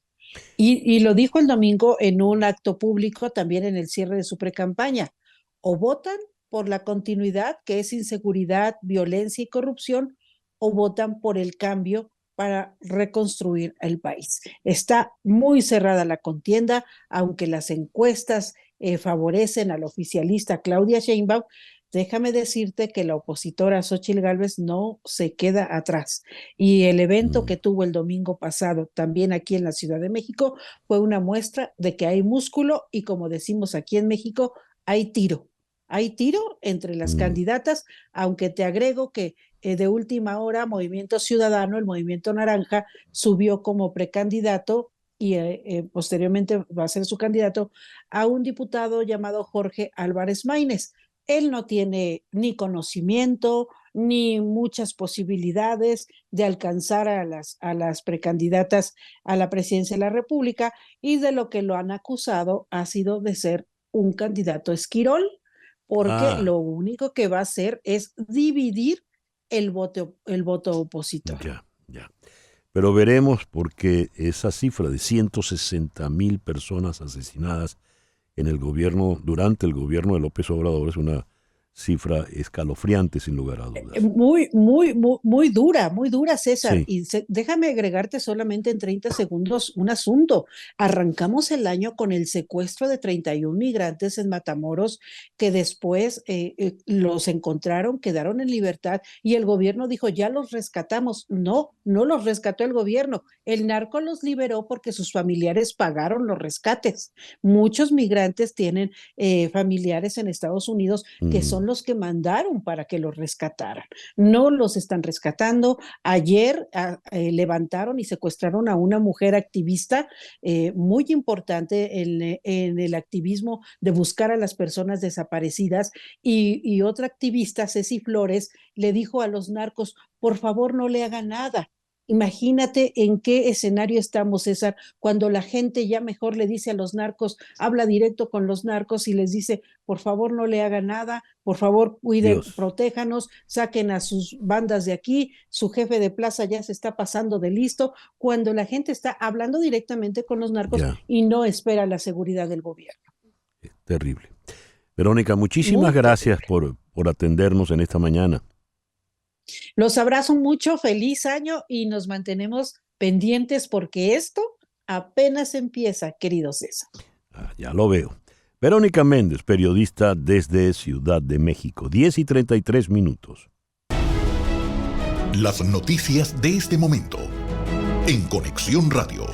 Y lo dijo el domingo en un acto público, también en el cierre de su precampaña. O votan por la continuidad, que es inseguridad, violencia y corrupción, o votan por el cambio para reconstruir el país. Está muy cerrada la contienda, aunque las encuestas favorecen al oficialista Claudia Sheinbaum. Déjame decirte que la opositora Xóchitl Gálvez no se queda atrás. Y el evento que tuvo el domingo pasado, también aquí en la Ciudad de México, fue una muestra de que hay músculo y, como decimos aquí en México, hay tiro. Hay tiro entre las candidatas, aunque te agrego que de última hora Movimiento Ciudadano, el Movimiento Naranja, subió como precandidato y posteriormente va a ser su candidato a un diputado llamado Jorge Álvarez Maínez. Él no tiene ni conocimiento ni muchas posibilidades de alcanzar a las precandidatas a la presidencia de la República, y de lo que lo han acusado ha sido de ser un candidato esquirol, porque lo único que va a hacer es dividir el voto opositor. Ya. Pero veremos, porque esa cifra de 160,000 personas asesinadas en el gobierno, durante el gobierno de López Obrador, es una cifra escalofriante, sin lugar a dudas. Muy dura, César. Sí. Y déjame agregarte solamente en 30 segundos un asunto. Arrancamos el año con el secuestro de 31 migrantes en Matamoros, que después los encontraron, quedaron en libertad, y el gobierno dijo, ya los rescatamos. No los rescató el gobierno. El narco los liberó porque sus familiares pagaron los rescates. Muchos migrantes tienen familiares en Estados Unidos que son los que mandaron para que los rescataran. No los están rescatando. Ayer levantaron y secuestraron a una mujer activista muy importante en el activismo de buscar a las personas desaparecidas, y otra activista, Ceci Flores, le dijo a los narcos, por favor no le hagan nada. Imagínate en qué escenario estamos, César, cuando la gente ya mejor le dice a los narcos, habla directo con los narcos y les dice, por favor no le hagan nada, por favor cuiden, protéjanos, saquen a sus bandas de aquí, su jefe de plaza ya se está pasando de listo, cuando la gente está hablando directamente con los narcos y no espera la seguridad del gobierno. terrible. Verónica, muchísimas gracias por atendernos en esta mañana. Los abrazo mucho, feliz año y nos mantenemos pendientes porque esto apenas empieza, querido César. Ya lo veo. Verónica Méndez, periodista desde Ciudad de México, 10:33. Las noticias de este momento en Conexión Radio.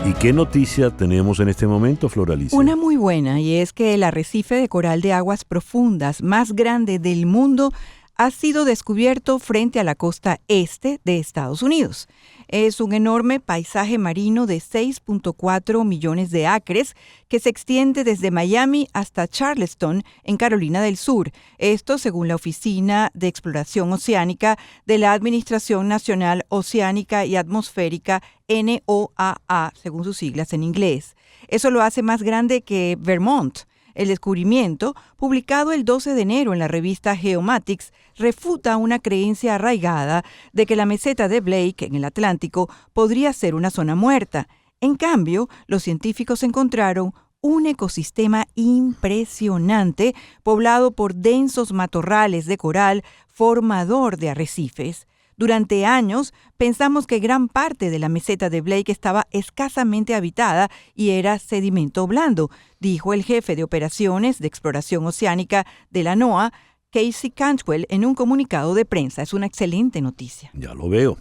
¿Y qué noticia tenemos en este momento, Floralicia? Una muy buena, y es que el arrecife de coral de aguas profundas más grande del mundo ha sido descubierto frente a la costa este de Estados Unidos. Es un enorme paisaje marino de 6.4 millones de acres que se extiende desde Miami hasta Charleston, en Carolina del Sur. Esto según la Oficina de Exploración Oceánica de la Administración Nacional Oceánica y Atmosférica, NOAA, según sus siglas en inglés. Eso lo hace más grande que Vermont. El descubrimiento, publicado el 12 de enero en la revista Geomatics, refuta una creencia arraigada de que la meseta de Blake, en el Atlántico, podría ser una zona muerta. En cambio, los científicos encontraron un ecosistema impresionante, poblado por densos matorrales de coral, formador de arrecifes. Durante años pensamos que gran parte de la meseta de Blake estaba escasamente habitada y era sedimento blando, dijo el jefe de operaciones de exploración oceánica de la NOAA, Casey Cantwell, en un comunicado de prensa. Es una excelente noticia. Ya lo veo.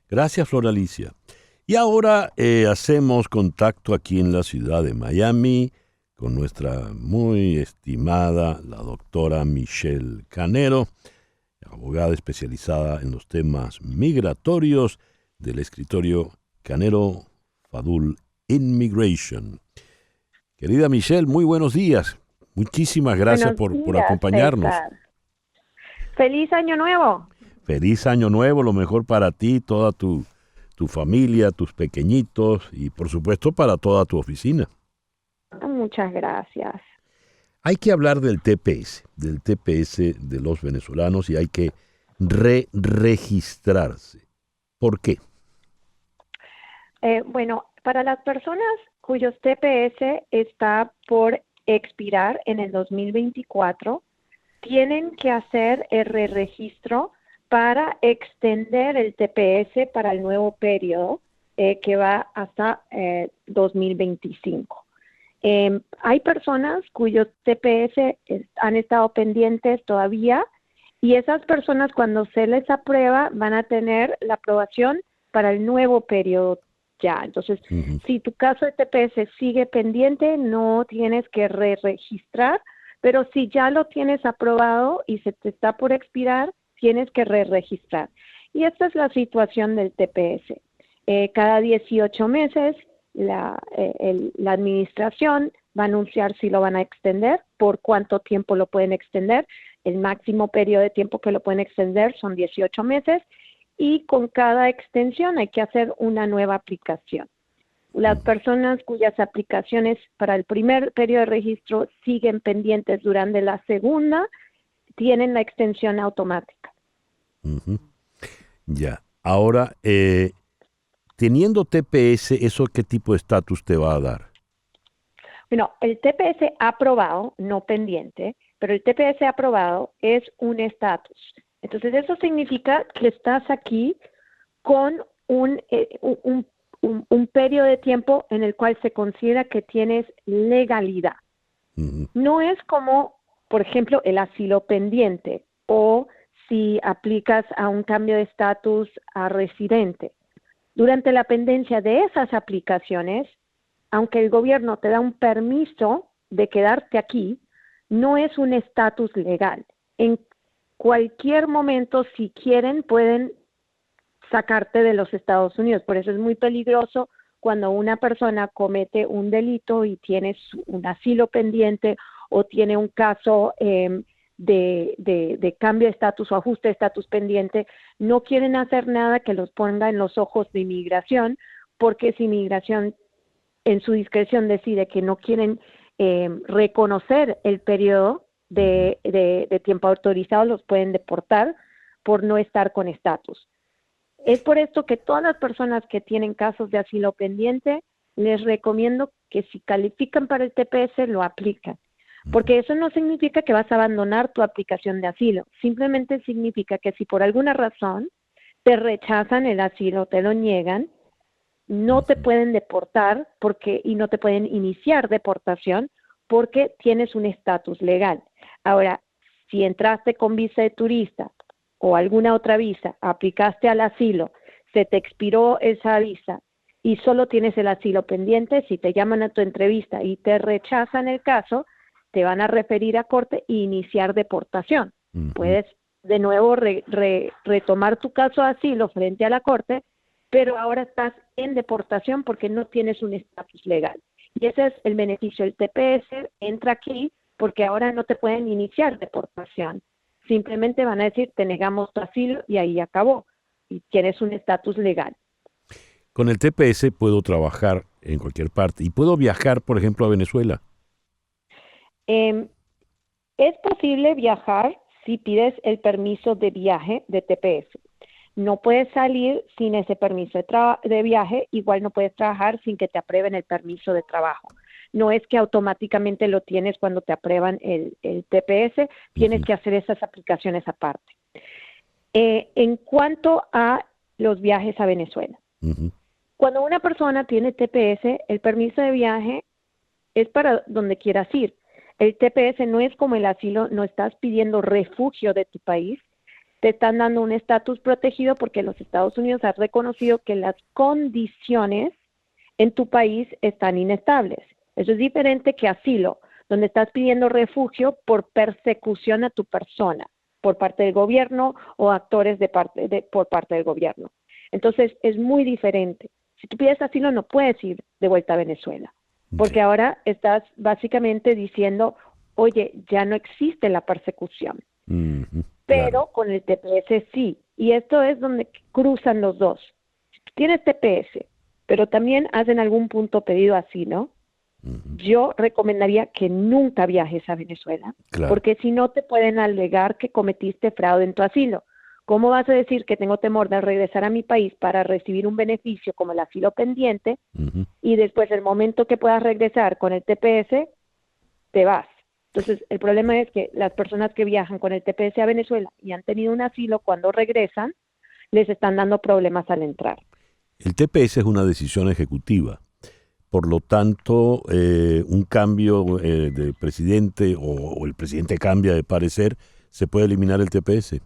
Gracias, Floralicia. Y ahora hacemos contacto aquí en la ciudad de Miami con nuestra muy estimada, la doctora Michelle Canero, abogada especializada en los temas migratorios del escritorio Canero Fadul Immigration. Querida Michelle, muy buenos días. Muchísimas gracias por acompañarnos. César. ¡Feliz Año Nuevo! Feliz Año Nuevo, lo mejor para ti, toda tu familia, tus pequeñitos y por supuesto para toda tu oficina. Muchas gracias. Hay que hablar del TPS de los venezolanos y hay que registrarse. ¿Por qué? Bueno, para las personas cuyos TPS está por expirar en el 2024, tienen que hacer el registro para extender el TPS para el nuevo periodo que va hasta 2025. Hay personas cuyos TPS han estado pendientes todavía y esas personas cuando se les aprueba van a tener la aprobación para el nuevo periodo ya. Entonces, si tu caso de TPS sigue pendiente, no tienes que registrar, pero si ya lo tienes aprobado y se te está por expirar, tienes que registrar. Y esta es la situación del TPS. Cada 18 meses la administración va a anunciar si lo van a extender, por cuánto tiempo lo pueden extender. El máximo periodo de tiempo que lo pueden extender son 18 meses y con cada extensión hay que hacer una nueva aplicación. Las personas cuyas aplicaciones para el primer periodo de registro siguen pendientes durante la segunda, tienen la extensión automática. Ya. Ahora, teniendo TPS, ¿eso qué tipo de estatus te va a dar? Bueno, el TPS aprobado, no pendiente, pero el TPS aprobado es un estatus. Entonces, eso significa que estás aquí con un periodo de tiempo en el cual se considera que tienes legalidad. No es como, por ejemplo, el asilo pendiente o si aplicas a un cambio de estatus a residente. Durante la pendencia de esas aplicaciones, aunque el gobierno te da un permiso de quedarte aquí, no es un estatus legal. En cualquier momento, si quieren, pueden sacarte de los Estados Unidos. Por eso es muy peligroso cuando una persona comete un delito y tiene un asilo pendiente o tiene un caso de cambio de estatus o ajuste de estatus pendiente, no quieren hacer nada que los ponga en los ojos de inmigración, porque si inmigración en su discreción decide que no quieren reconocer el periodo de tiempo autorizado, los pueden deportar por no estar con estatus. Es por esto que todas las personas que tienen casos de asilo pendiente, les recomiendo que si califican para el TPS, lo aplican. Porque eso no significa que vas a abandonar tu aplicación de asilo, simplemente significa que si por alguna razón te rechazan el asilo, te lo niegan, no te pueden deportar y no te pueden iniciar deportación porque tienes un estatus legal. Ahora, si entraste con visa de turista o alguna otra visa, aplicaste al asilo, se te expiró esa visa y solo tienes el asilo pendiente, si te llaman a tu entrevista y te rechazan el caso, te van a referir a corte e iniciar deportación. Puedes de nuevo retomar tu caso de asilo frente a la corte, pero ahora estás en deportación porque no tienes un estatus legal. Y ese es el beneficio. El TPS entra aquí porque ahora no te pueden iniciar deportación. Simplemente van a decir, te negamos tu asilo y ahí acabó. Y tienes un estatus legal. Con el TPS puedo trabajar en cualquier parte y puedo viajar, por ejemplo, a Venezuela. Es posible viajar si pides el permiso de viaje de TPS. No puedes salir sin ese permiso de viaje, igual no puedes trabajar sin que te aprueben el permiso de trabajo. No es que automáticamente lo tienes cuando te aprueban el TPS, tienes que hacer esas aplicaciones aparte. En cuanto a los viajes a Venezuela, cuando una persona tiene TPS, el permiso de viaje es para donde quieras ir. El TPS no es como el asilo, no estás pidiendo refugio de tu país, te están dando un estatus protegido porque los Estados Unidos han reconocido que las condiciones en tu país están inestables. Eso es diferente que asilo, donde estás pidiendo refugio por persecución a tu persona, por parte del gobierno o actores por parte del gobierno. Entonces, es muy diferente. Si tú pides asilo, no puedes ir de vuelta a Venezuela. Porque ahora estás básicamente diciendo, oye, ya no existe la persecución. Pero con el TPS sí. Y esto es donde cruzan los dos. Si tú tienes TPS, pero también has en algún punto pedido asilo, yo recomendaría que nunca viajes a Venezuela. Porque si no te pueden alegar que cometiste fraude en tu asilo. ¿Cómo vas a decir que tengo temor de regresar a mi país para recibir un beneficio como el asilo pendiente y después el momento que puedas regresar con el TPS, te vas? Entonces, el problema es que las personas que viajan con el TPS a Venezuela y han tenido un asilo, cuando regresan, les están dando problemas al entrar. El TPS es una decisión ejecutiva. Por lo tanto, un cambio de presidente o el presidente cambia de parecer, ¿se puede eliminar el TPS?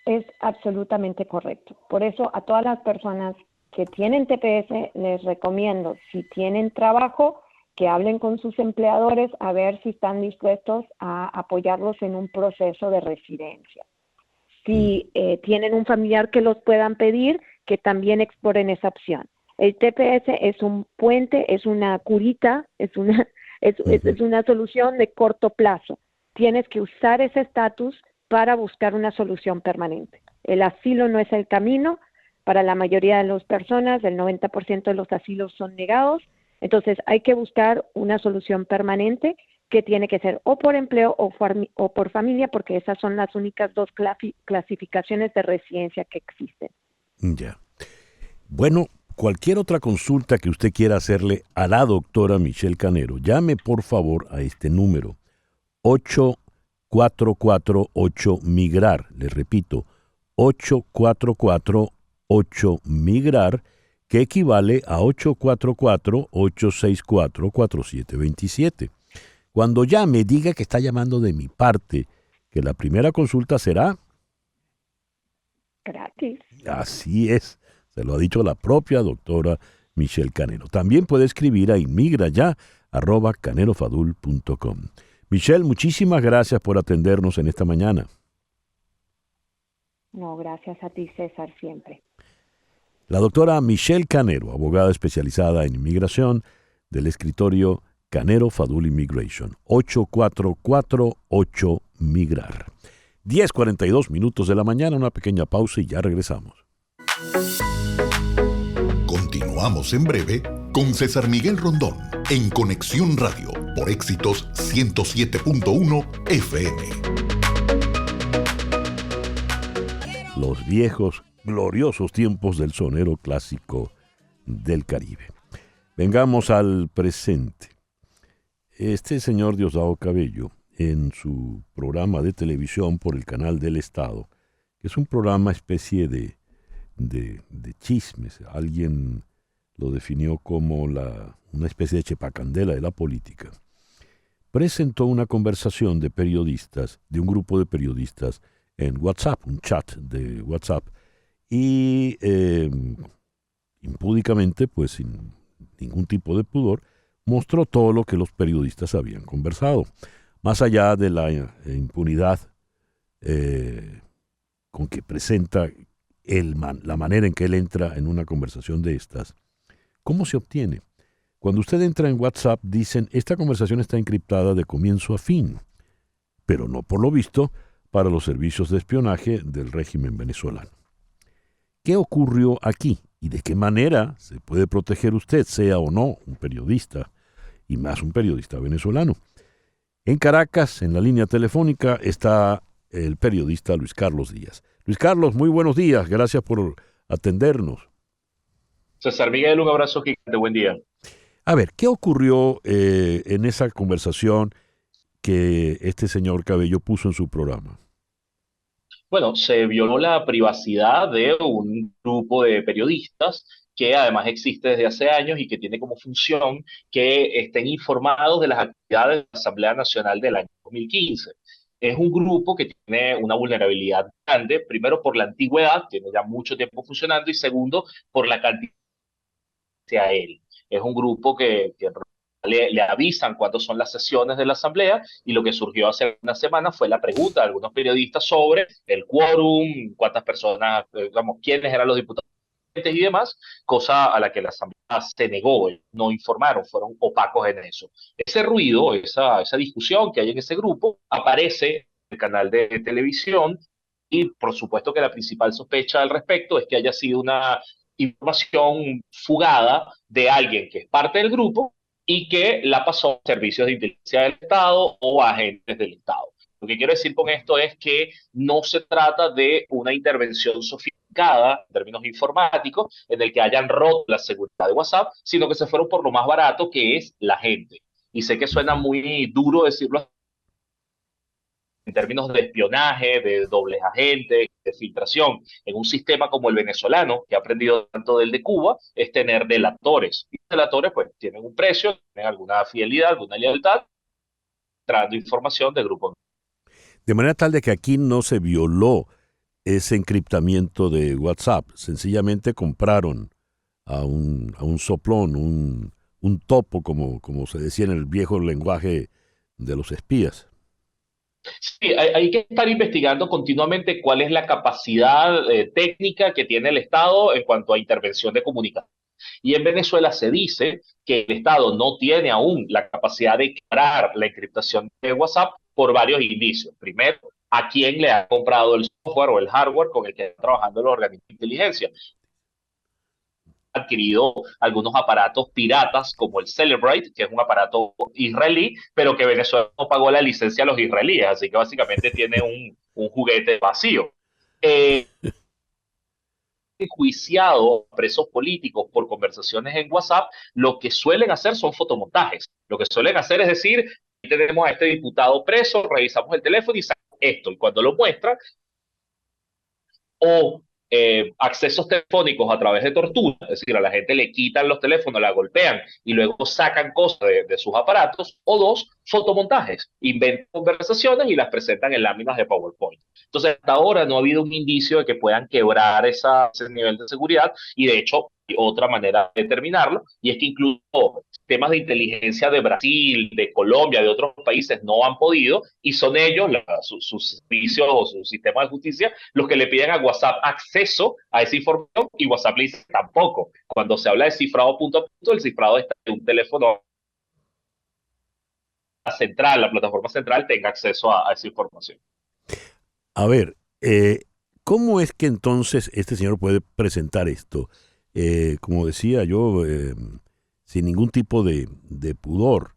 Es absolutamente correcto. Por eso a todas las personas que tienen TPS les recomiendo, si tienen trabajo, que hablen con sus empleadores a ver si están dispuestos a apoyarlos en un proceso de residencia. Si tienen un familiar que los puedan pedir, que también exploren esa opción. El TPS es un puente, es una curita, es una solución de corto plazo. Tienes que usar ese estatus para buscar una solución permanente. El asilo no es el camino. Para la mayoría de las personas, el 90% de los asilos son negados. Entonces, hay que buscar una solución permanente que tiene que ser o por empleo o por familia, porque esas son las únicas dos clasificaciones de residencia que existen. Ya. Bueno, cualquier otra consulta que usted quiera hacerle a la doctora Michelle Canero, llame por favor a este número, 8448-MIGRAR. Les repito, 8448-MIGRAR, que equivale a 844-864-4727. Cuando llame, diga que está llamando de mi parte, que la primera consulta será gratis. Así es, se lo ha dicho la propia doctora Michelle Canero. También puede escribir a inmigraya@canerofadul.com. Michelle, muchísimas gracias por atendernos en esta mañana. No, gracias a ti, César, siempre. La doctora Michelle Canero, abogada especializada en inmigración del escritorio Canero Fadul Immigration, 8448-MIGRAR. 10:42 minutos de la mañana, una pequeña pausa y ya regresamos. Continuamos en breve con César Miguel Rondón en Conexión Radio por Éxitos 107.1 FM. Los viejos, gloriosos tiempos del sonero clásico del Caribe. Vengamos al presente. este señor Diosdado Cabello, en su programa de televisión por el canal del Estado, que es un programa especie de chismes, alguien lo definió como una especie de chepacandela de la política, presentó una conversación de periodistas, de un grupo de periodistas en WhatsApp, un chat de WhatsApp, y impúdicamente, pues sin ningún tipo de pudor, mostró todo lo que los periodistas habían conversado. Más allá de la impunidad con que presenta la manera en que él entra en una conversación de estas, ¿cómo se obtiene? Cuando usted entra en WhatsApp, dicen, esta conversación está encriptada de comienzo a fin, pero no por lo visto para los servicios de espionaje del régimen venezolano. ¿Qué ocurrió aquí? ¿Y de qué manera se puede proteger usted, sea o no un periodista, y más un periodista venezolano? En Caracas, en la línea telefónica, está el periodista Luis Carlos Díaz. Luis Carlos, muy buenos días, gracias por atendernos. César Miguel, un abrazo gigante, buen día. A ver, ¿qué ocurrió en esa conversación que este señor Cabello puso en su programa? Bueno, se violó la privacidad de un grupo de periodistas que además existe desde hace años y que tiene como función que estén informados de las actividades de la Asamblea Nacional del año 2015. Es un grupo que tiene una vulnerabilidad grande, primero por la antigüedad, tiene ya mucho tiempo funcionando, y segundo, por la cantidad a él. Es un grupo que le avisan cuándo son las sesiones de la Asamblea, y lo que surgió hace una semana fue la pregunta de algunos periodistas sobre el quórum, cuántas personas, digamos, quiénes eran los diputados y demás, cosa a la que la Asamblea se negó, no informaron, fueron opacos en eso. Ese ruido, esa discusión que hay en ese grupo, aparece en el canal de televisión, y por supuesto que la principal sospecha al respecto es que haya sido una información fugada de alguien que es parte del grupo y que la pasó a servicios de inteligencia del Estado o a agentes del Estado. Lo que quiero decir con esto es que no se trata de una intervención sofisticada en términos informáticos en el que hayan roto la seguridad de WhatsApp, sino que se fueron por lo más barato, que es la gente. Y sé que suena muy duro decirlo en términos de espionaje, de dobles agentes, de filtración. En un sistema como el venezolano, que ha aprendido tanto del de Cuba, es tener delatores. Y los delatores pues tienen un precio, tienen alguna fidelidad, alguna lealtad, trayendo información de grupos. De manera tal de que aquí no se violó ese encriptamiento de WhatsApp. Sencillamente compraron a un soplón, un topo, como se decía en el viejo lenguaje de los espías. Sí, hay que estar investigando continuamente cuál es la capacidad técnica que tiene el Estado en cuanto a intervención de comunicación. Y en Venezuela se dice que el Estado no tiene aún la capacidad de quebrar la encriptación de WhatsApp por varios indicios. Primero, a quién le ha comprado el software o el hardware con el que están trabajando los organismos de inteligencia. Adquirido algunos aparatos piratas como el Celebrate, que es un aparato israelí, pero que Venezuela no pagó la licencia a los israelíes, así que básicamente tiene un juguete vacío. Enjuiciado a presos políticos por conversaciones en WhatsApp, lo que suelen hacer son fotomontajes. Lo que suelen hacer es decir, tenemos a este diputado preso, revisamos el teléfono y sacamos esto, y cuando lo muestran, o accesos telefónicos a través de tortura, es decir, a la gente le quitan los teléfonos, la golpean y luego sacan cosas de sus aparatos, o dos, fotomontajes, inventan conversaciones y las presentan en láminas de PowerPoint. Entonces, hasta ahora no ha habido un indicio de que puedan quebrar ese nivel de seguridad, y de hecho hay otra manera de determinarlo, y es que incluso temas de inteligencia de Brasil, de Colombia, de otros países no han podido, y son ellos, sus servicios o su sistema de justicia, los que le piden a WhatsApp acceso a esa información, y WhatsApp le dice tampoco. Cuando se habla de cifrado punto a punto, el cifrado está en un teléfono central, la plataforma central tenga acceso a esa información. A ver, ¿cómo es que entonces este señor puede presentar esto? Como decía yo, sin ningún tipo de pudor.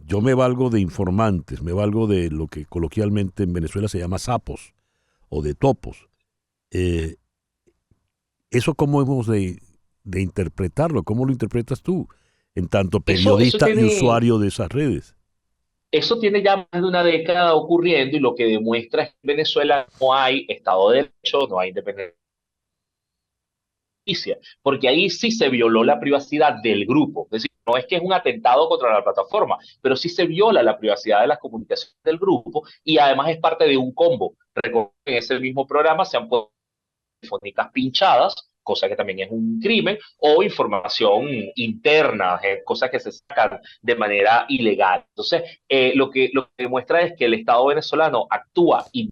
Yo me valgo de informantes, me valgo de lo que coloquialmente en Venezuela se llama sapos o de topos. ¿Eso cómo hemos de interpretarlo? ¿Cómo lo interpretas tú? en tanto periodista y usuario de esas redes. Eso tiene ya más de una década ocurriendo y lo que demuestra es que en Venezuela no hay Estado de Derecho, no hay independencia, porque ahí sí se violó la privacidad del grupo. Es decir, no es que es un atentado contra la plataforma, pero sí se viola la privacidad de las comunicaciones del grupo y además es parte de un combo. Recuerden que en ese mismo programa se han puesto telefónicas pinchadas, cosa que también es un crimen, o información interna, cosas que se sacan de manera ilegal. Entonces, lo que demuestra es que el Estado venezolano actúa. Y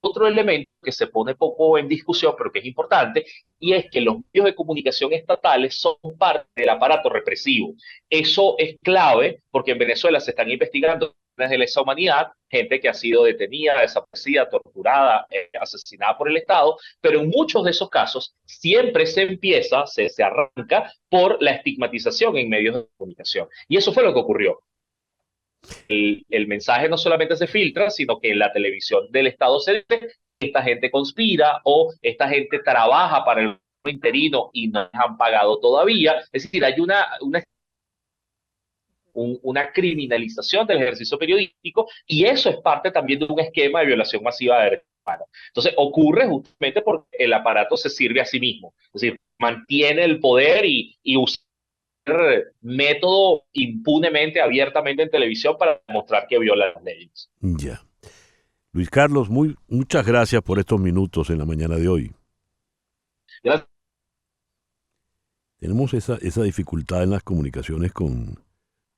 otro elemento que se pone poco en discusión, pero que es importante, y es que los medios de comunicación estatales son parte del aparato represivo. Eso es clave porque en Venezuela se están investigando de lesa humanidad, gente que ha sido detenida, desaparecida, torturada, asesinada por el Estado, pero en muchos de esos casos siempre se arranca por la estigmatización en medios de comunicación. Y eso fue lo que ocurrió. El mensaje no solamente se filtra, sino que en la televisión del Estado se dice esta gente conspira o esta gente trabaja para el gobierno interino y no les han pagado todavía. Es decir, hay una criminalización del ejercicio periodístico y eso es parte también de un esquema de violación masiva de derechos humanos. Entonces ocurre justamente porque el aparato se sirve a sí mismo, es decir, mantiene el poder y usa método impunemente, abiertamente en televisión para demostrar que viola las leyes. Ya. Luis Carlos, muchas gracias por estos minutos en la mañana de hoy. Gracias. Tenemos esa dificultad en las comunicaciones con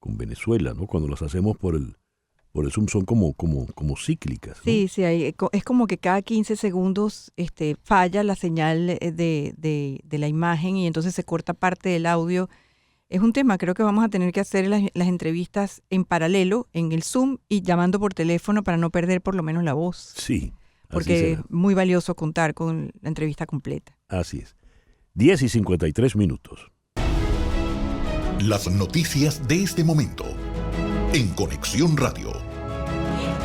Venezuela, ¿no? Cuando las hacemos por el Zoom son como cíclicas, ¿no? Sí, es como que cada 15 segundos falla la señal de la imagen y entonces se corta parte del audio. Es un tema, creo que vamos a tener que hacer las entrevistas en paralelo, en el Zoom y llamando por teléfono para no perder por lo menos la voz. Sí. Porque es muy valioso contar con la entrevista completa. Así es. 10:53. Las noticias de este momento en Conexión Radio.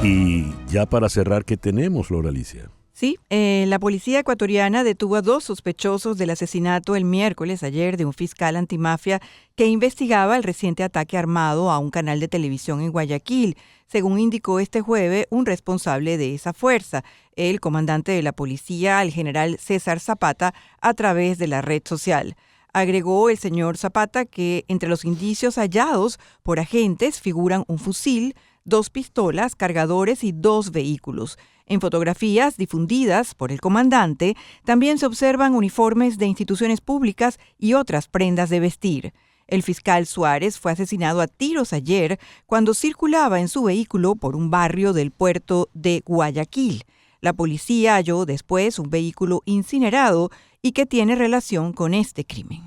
Y ya para cerrar, ¿qué tenemos, Flor Alicia? Sí, la policía ecuatoriana detuvo a 2 sospechosos del asesinato el miércoles ayer de un fiscal antimafia que investigaba el reciente ataque armado a un canal de televisión en Guayaquil, según indicó este jueves un responsable de esa fuerza, el comandante de la policía, el general César Zapata, a través de la red social. Agregó el señor Zapata que entre los indicios hallados por agentes figuran un fusil, 2 pistolas, cargadores y 2 vehículos. En fotografías difundidas por el comandante también se observan uniformes de instituciones públicas y otras prendas de vestir. El fiscal Suárez fue asesinado a tiros ayer cuando circulaba en su vehículo por un barrio del puerto de Guayaquil. La policía halló después un vehículo incinerado y que tiene relación con este crimen.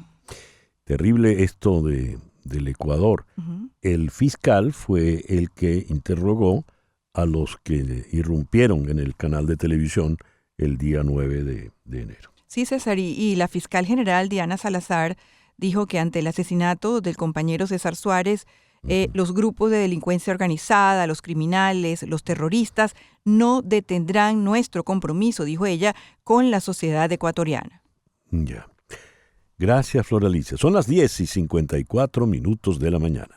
Terrible esto del Ecuador. Uh-huh. El fiscal fue el que interrogó a los que irrumpieron en el canal de televisión el día 9 de enero. Sí, César, y la fiscal general Diana Salazar dijo que ante el asesinato del compañero César Suárez, los grupos de delincuencia organizada, los criminales, los terroristas, no detendrán nuestro compromiso, dijo ella, con la sociedad ecuatoriana. Ya. Gracias, Flor Alicia. Son las 10:54 de la mañana.